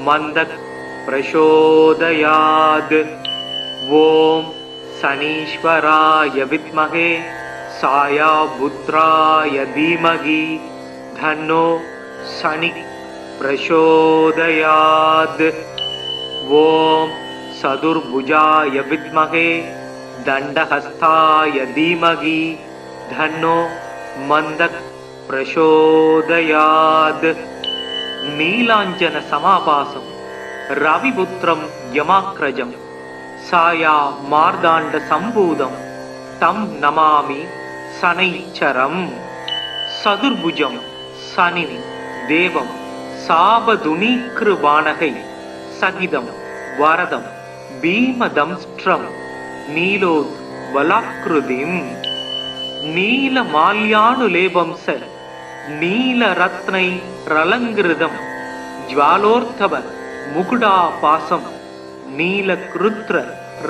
मन्दः प्रचोदयात् ॐ शनीश्वराय विद्महे सायापुत्राय धीमहि तन्नो शनिः प्रचोदयात् ॐ सदुर्भुजाय विद्महे दण्डहस्ताय धीमहि तन्नो मन्दः प्रचोदयात् नीलाञ्जन समाभासं रविपुत्रं यमाग्रजं साया मार्दाण्ड सम्भूतं तं नमामि शनैश्चरम् सदुर्भुजं शनिं देवं साबधुनीकृबाणकै सहितं वरदं भीमदंष्ट्रं नीलोद्वलाकृतिं नीलमाल्यानुलेपं स नीलरत्नैरलङ्कृतं ज्वालोर्धव मुकुटापासं नीलकृत्र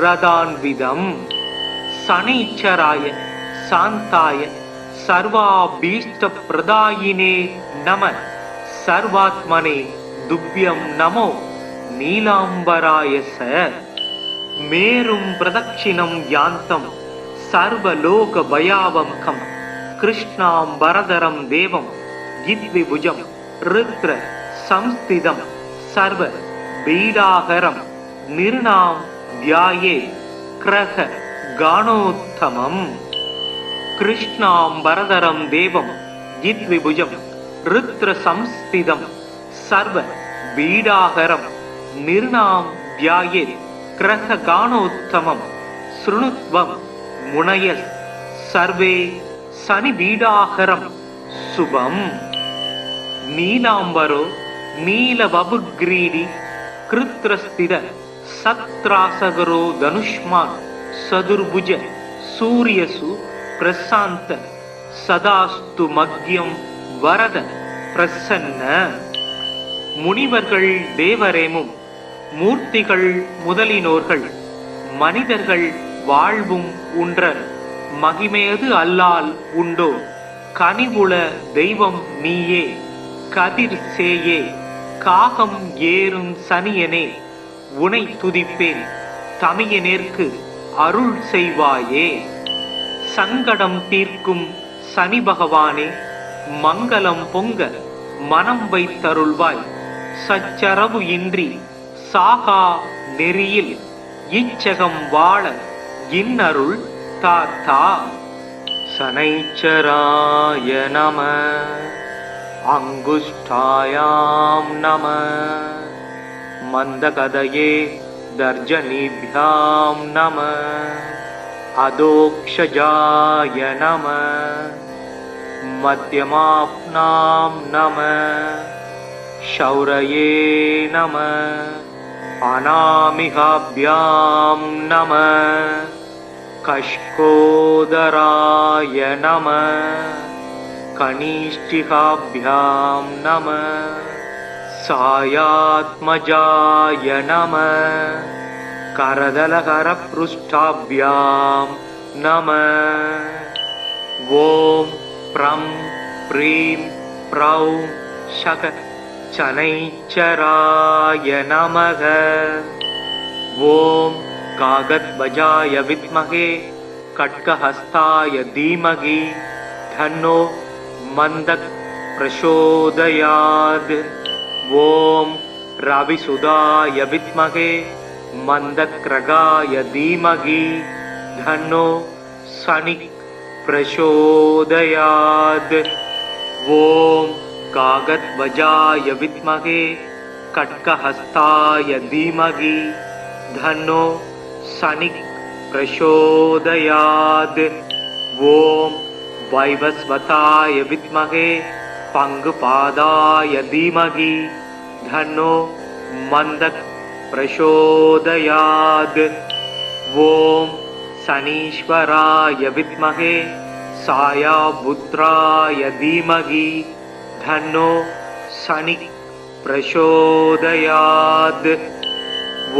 रदान्विदम् शनैश्चराय शान्ताय सर्वाभीष्टप्रदायिने नमः सर्वात्मने तुभ्यं नमो नीलाम्बराय स मेरुं प्रदक्षिणं यान्तं सर्वलोकभयावहं कृष्णाम्बरधरं देवं गिद्विभुजं रुद्र संस्थितं सर्वपीडाहरं निर्णां ध्याये क्रह गाणोत्तमम् कृष्णाम्बरधरं देवं जित्विभुजं रुद्रसंस्थितं सर्वपीडाहरं निर्णां ध्यायेत् ग्रहगानोत्तमं शृणुत्वं मुनयः सर्वे शनिपीडाहरं शुभम्। नीलाम्बरो नीलवपुग्रीडी कृत्रस्थित सत्रासगरो धनुष्मान् सदुर्भुज सूर्यसु प्रशान्त सदास्तु मग्यं वरद பிரசன்ன. முனிவர்கள் தேவரேமும் மூர்த்திகள் முதலினோர்கள் மனிதர்கள் வாழ்வும் உன்றன் மகிமையது அல்லால் உண்டோ கனிவுள தெய்வம் நீயே கதிர் சேயே காகம் ஏறும் சனியனே உனை துதிப்பேன் தமியனேற்கு அருள் செய்வாயே. சங்கடம் தீர்க்கும் சனி பகவானே மங்களம் பொங்க மனம் வைத்தருள்வாய். சச்சரவு இன்றி சாகா நெறியில் இச்சகம் வாழ இன்னருள் தாத்தா. சனைச்சராய நம அங்குஷ்டாயாம் நம மந்தகதயே தர்ஜனிभ्याம் நம அதோக்ஷஜாய நம மத்யமாப்னாம் நம ஷௌரயே நம அநாமிகாभ्याம் நம கஷ்கோதராய நம கனிஷ்டிகாभ्याம் நம சாயாத்மஜாய நம करदलकरपृष्ठाभ्यां नमः। ॐ प्रं प्रीं प्रौ शक शनैश्चराय नमः। ॐ कागद्वजाय विद्महे खड्गहस्ताय धीमहि तन्नो मन्दः प्रचोदयात्। ॐ रविसुधाय विद्महे मन्दक्रगाय धीमहि तन्नो शनिः प्रचोदयात्। ॐ कागद्वजाय विद्महे खड्गहस्ताय धीमहि तन्नो शनिः प्रचोदयात्। ॐ वैवस्वताय विद्महे पङ्गुपादाय धीमहि तन्नो मन्दः प्रचोदयात्। ॐ शनीश्वराय विद्महे सायापुत्राय धीमहि तन्नो शनिः प्रचोदयात्।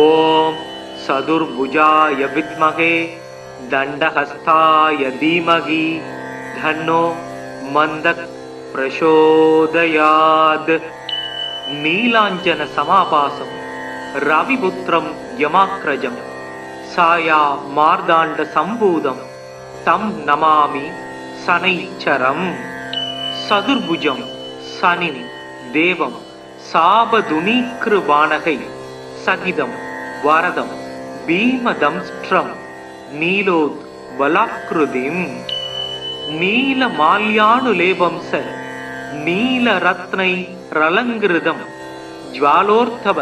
ॐ चतुर्भुजाय विद्महे दण्डहस्ताय धीमहि तन्नो मन्दः प्रचोदयात्। नीलाञ्जन समाभासम् रविपुत्रं यमाग्रजं साया मार्दाण्ड सम्भूतं तं नमामि शनैश्चरम्। चतुर्भुजं शनिं देवं साबधुनीकृबाणकै सहितं वरदं भीमदंष्ट्रं नीलोद्वलाकृतिम् नीलमाल्यानुलेपं स नीलरत्नैरलङ्कृतं ज्वालोर्धव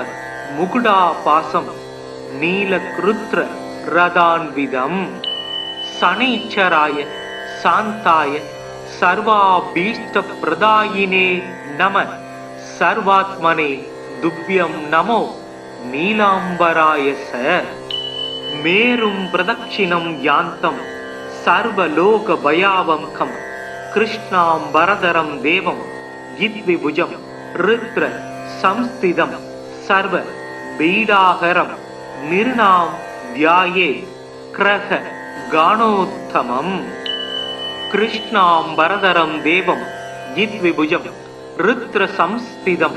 मुकुटापासं नीलकृत्र रदान्विदम्। शनैश्चराय शान्ताय सर्वाभीष्टप्रदायिने नमः। सर्वात्मने तुभ्यं नमो नीलाम्बराय स। मेरुं प्रदक्षिणं यान्तं सर्वलोकभयावहं कृष्णाम्बरधरं देवं जित्विभुजं रुद्र संस्थितं सर्वपीडाहरं निर्णां ध्यायेत् ग्रहगानोत्तमम्। कृष्णाम्बरधरं देवं जित्विभुजं रुद्र संस्थितं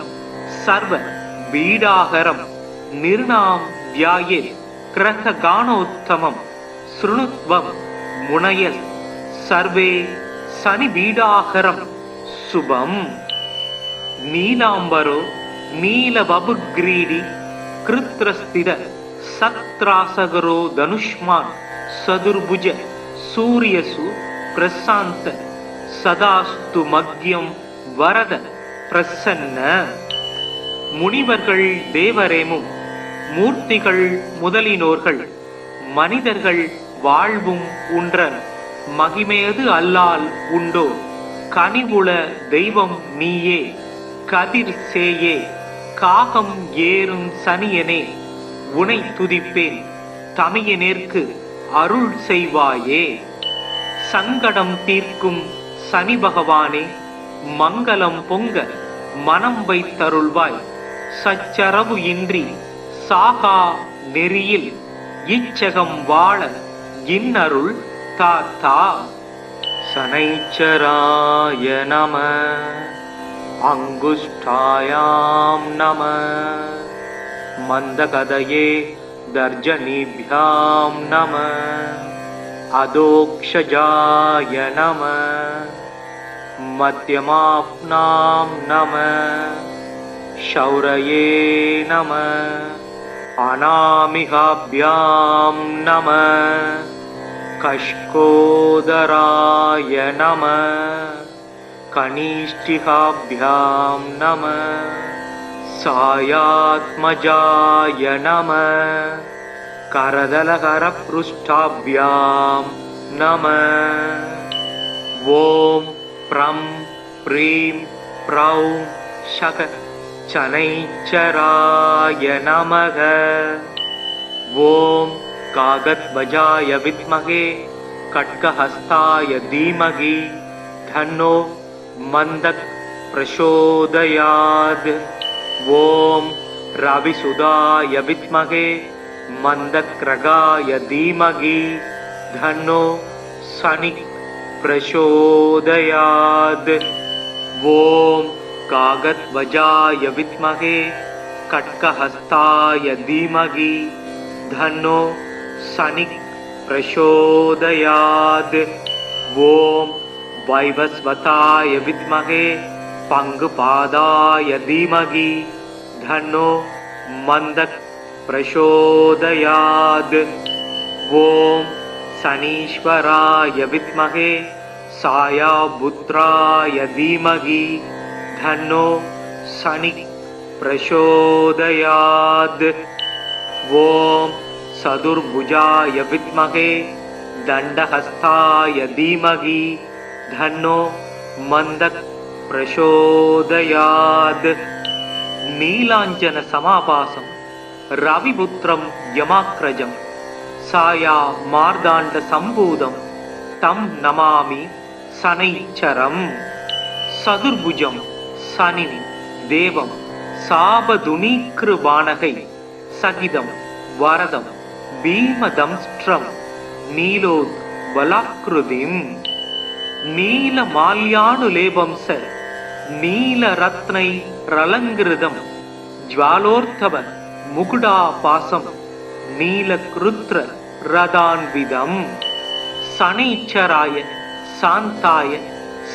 सर्वपीडाहरं निर्णां ध्यायेत् ग्रहगानोत्तमं शृणुत्वं मुनयः सर्वे शनिपीडाहरं शुभम्। नीलाम्बरो नीलवपुग्रीडी कृत्रस्थित सत्रासगरो धनुष्मान् सदुर्भुज सूर्यसु பிரசாந்த சதாஸ்து மக்யம் வரத பிரசன்ன. முனிவர்கள் தேவரேமும் மூர்த்திகள் முதலினோர்கள் மனிதர்கள் வாழ்வும் உன்றன் மகிமையது அல்லால் உண்டோ கனிவுள தெய்வம் நீயே கதிர் சேயே காகம் ஏறும் சனியனே உனை துதிப்பேன் தமியனேற்கு அருள் செய்வாயே. சங்கடம் தீர்க்கும் சனி பகவானே மங்களம் பொங்க மனம் வைத்தருள்வாய். சச்சரவு இன்றி சாகா நெறியில் இச்சகம் வாழ இன்னருள் தாத்தா. சனைச்சராய நம அங்குஷ்டாயாம் நம மந்தகதயே தர்ஜனிभ्यां நம அதோக்ஷஜாய நம மத்யமாப்னாம் நம ஷௌரயே நம அநாமிகாभ्याம் நம கஷ்கோதராய நம கனிஷ்டிகாभ्याம் நம சாயாத்மஜாய நம கரதலகரப்ருஷ்டாभ्याம் நம. ஓம் ப்ரம் ப்ரீம் ப்ரௌம் ஷக சனைச்சராய நமக. ஓம் காகத்வஜாய வித்மகே கட்கஹஸ்தாய தீமகி தன்னோ மந்தக் பிரசோதயாத். ஓம் ரவிசுதாய வித்மகே மந்தக்ரகாய தீமகி தன்னோ சனிக் பிரசோதயாத். ஓம் காகத்வஜாய வித்மகே கட்கஹஸ்தாய தீமகி தன்னோ சனிக் பிரசோதயாத். ஓம் வைவஸ்வதாய வித்மகே பங்குபாதாய தீமகி தன்னோ மந்தக் பிரசோதயாத். ஓம் சனீஸ்வராய வித்மகே சாயாபுத்ராய தீமகி தன்னோ சனிக் பிரசோதயாத். ஓம் சதுர்புஜாய வித்மகே தண்டஹஸ்தாய தீமகி தன்னோ மந்தக் பிரசோதயாத். நீலாஞ்சன சமாபாசம் ரவிபுத்திரம் யமாக்ரஜம் சாயா மார்தாண்ட சம்பூதம் தம் நமாமி சனைச்சரம். சதுர்புஜம் சனிம் தேவம் சாபதுனீக்ருபாணகை சகிதம் வரதம் பீமதம்ஸ்ட்ரம் நீலோத் வலாக்ருதிம். நீல மால்யானுலேபம் ச நீல ரத்னை ரலங்கிருதம் ஜ்வாலோர்த்தவ முகுடா பாசம் நீல கிருத்ர ரதான்விதம். சனைச்சராய சாந்தாய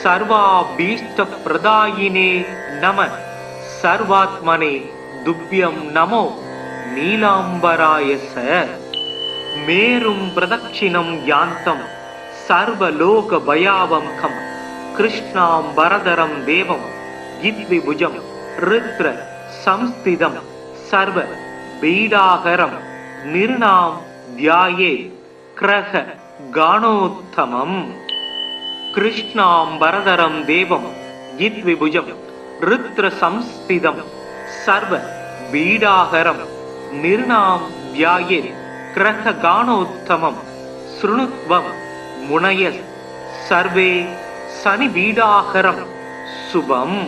சர்வாபீஷ்ட பிரதாயினே நம சர்வாத்மனே துப்யம் நமோ நீலாம்பராய ச. மேரும் பிரதட்சிணம் யாந்தம் சர்வலோக பயாவம்கம் கிருஷ்ணாம்பரதரம் தேவம் யித்விபுஜம் ருத்ர சம்ஸ்திதம் சர்வ பீடாகரம் நிர்ணாம் தியாயே கிரக கானோத்தமம். கிருஷ்ணாம்பரதரம் தேவம் யித்விபுஜம் ருத்ர சம்ஸ்திதம் சர்வ பீடாகரம் நிர்ணாம் தியாயே கிரக கானோத்தமம். ஸ்ருணுத்வம் முனயஸ் சர்வே சனி பீடாகரம் சுபம்.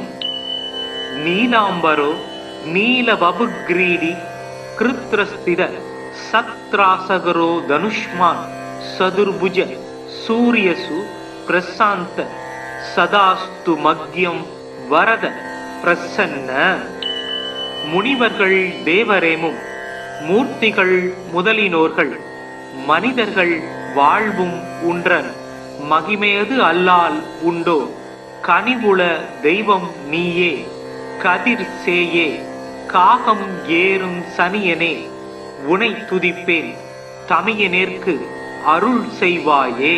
நீலாம்பரோ நீலவபுக்ரீடி கிருத்ரஸ்திர சத்ராசகரோ தனுஷ்மான் சதுர்புஜ சூரியசு பிரசாந்த சதாஸ்து மக்யம் வரத பிரசன்ன. முனிவர்கள் தேவரேமும் மூர்த்திகள் முதலினோர்கள் மனிதர்கள் வாழ்வும் உன்றன் மகிமையது அல்லால் உண்டோ கனிவுள தெய்வம் நீயே கதிர் சேயே காகம் ஏறும் சனியனே உனை துதிப்பேன் தமியனேற்கு அருள் செய்வாயே.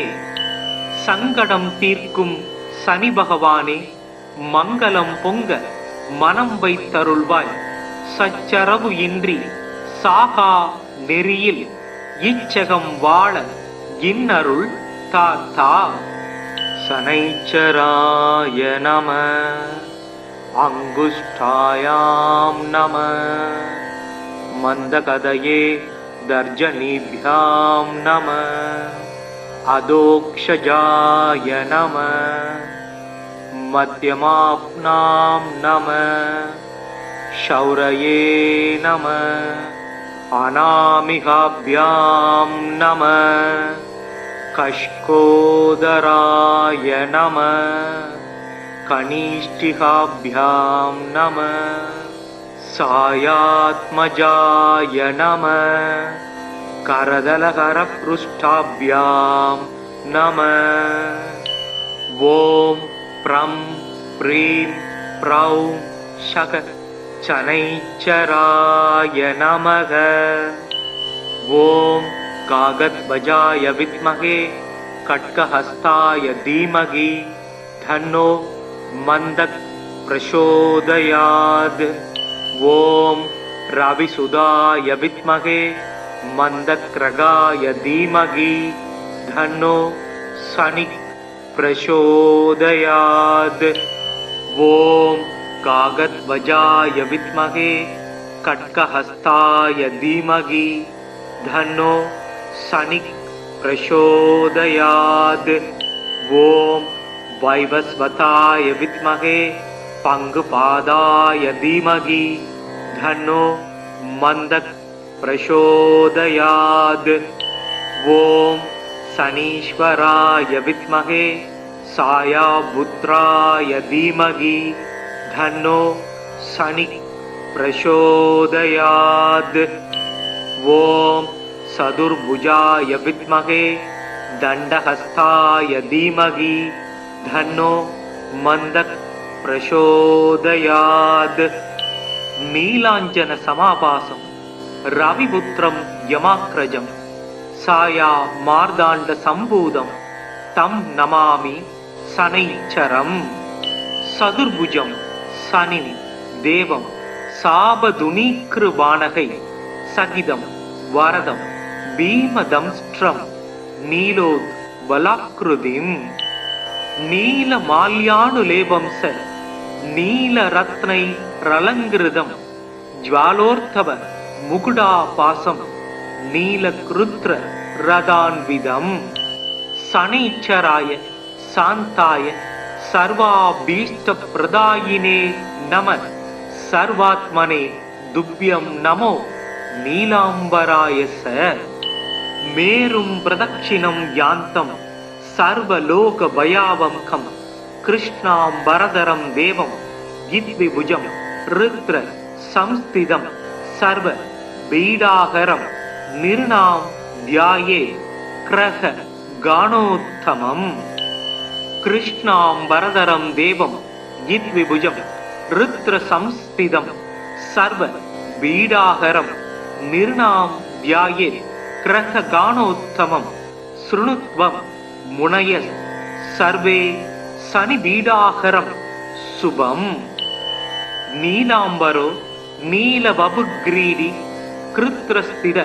சங்கடம் தீர்க்கும் சனி பகவானே, மங்களம் பொங்க மனம் வைத்தருள்வாய். சச்சரவு இன்றி சாகா நெறியில் இச்சகம் வாழ இன்னருள் தாத்தா. சனைச்சராய நம, அங்குஷ்டாயாம் நம, மந்தகதயே தர்ஜனீப்யாம் நம, அதோக்ஷஜாய நம, மத்யமாப்னாம் நம, ஷௌரயே நம, அநாமிகாப்யாம் நம, கஷ்கோதராய நம, கனிஷ்டிகாப்யாம் நம, சாயாத்மஜாய நம, கரதலகரப்ருஷ்டாப்யாம் நம. ஓம் ப்ரம் ப்ரீம் ப்ரௌம் ஷக சனைச்சராய நமக. ஓம் காகத்வஜாய வித்மகே கட்கஹஸ்தாய தீமகி தன்னோ மந்தக் பிரசோதயாத். ஓம் ரவிசுதாய வித்மகே மந்தக்ரகாய தீமகி தன்னோ சனிக் பிரசோதயாத். ஓம் காகத்வஜாய வித்மகே கட்கஹஸ்தாய தீமகி தன்னோ சனிக் பிரசோதயாத். ஓம் வைவஸ்வதாய வித்மகே பங்குபாதாய தீமகி தன்னோ மந்தக் பிரசோதயாத். ஓம் சனீஸ்வராய வித்மகே சாயாபுத்ராய தீமகி தன்னோ சனிக் பிரசோதயாத். ஓம் சதுர்புஜாய வித்மகே தண்டஹஸ்தாய தீமகி தன்னோ மந்தக் பிரசோதயாத். நீலாஞ்சன சமாபாசம் ரவிபுத்திரம் யமாக்ரஜம் சாயா மார்தாண்ட சம்பூதம் தம் நமாமி சனைச்சரம். சதுர்புஜம் சனின் தேவம் சாபதுனீக்ருபாணகை சகிதம் வரதம் பீமதம்ஸ்ட்ரம் நீலோத் வலாக்ருதிம். நீல மால்யானுலேபம்ச நீல ரத்னை ரலங்கிருதம் ஜ்வாலோர்த்தவ முகுடா பாசம் நீல கிருத்ர ரதான்விதம். சனைச்சராய சாந்தாய சர்வாபீஷ்ட பிரதாயினே நம. சர்வாத்மனே துப்யம் நமோ நீலாம்பராய ச. மேரும் பிரதட்சிணம் யாந்தம் சர்வலோக பயாவம்கம் கிருஷ்ணாம்பரதரம் தேவம் யித்விபுஜம் ருத்ர சம்ஸ்திதம் சர்வ பீடாகரம் நிர்ணாம் தியாயே கிரக கானோத்தமம். கிருஷ்ணாம்பரதரம் தேவம் யித்விபுஜம் ருத்ர சம்ஸ்திதம் சர்வ பீடாகரம் நிர்ணாம் தியாயே கிரக கானோத்தமம். ஸ்ருணுத்வம் முனய சர்வே சனி பீடாகரம் சுபம். நீலாம்பரோ நீலவபுக்ரீடி கிருத்ரஸ்திர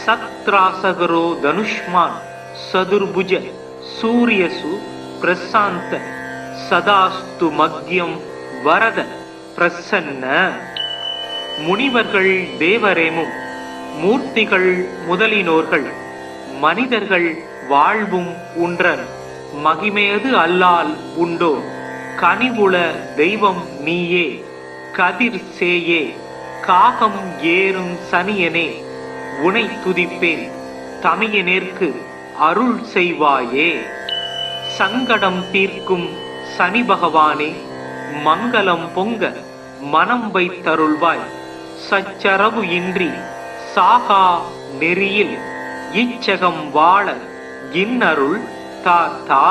சத்ராசகரோ தனுஷ்மான் சதுர்புஜ சூரியசு பிரசாந்த சதாஸ்து மக்யம் வரத பிரசன்ன. முனிவர்கள் தேவரேமும் மூர்த்திகள் முதலினோர்கள் மனிதர்கள் வாழ்வும் உன்றன் மகிமையது அல்லால் உண்டோ. கனிவுள தெய்வம் நீயே கதிர் சேயே காகம் ஏறும் சனியனே உனை துதிப்பேன் தமியனேற்கு அருள் செய்வாயே. சங்கடம் தீர்க்கும் சனி பகவானே, மங்களம் பொங்க மனம் வைத்தருள்வாய். சச்சரவு இன்றி சாகா நெறியில் இச்சகம் வாழ இன்னருள் தாத்தா.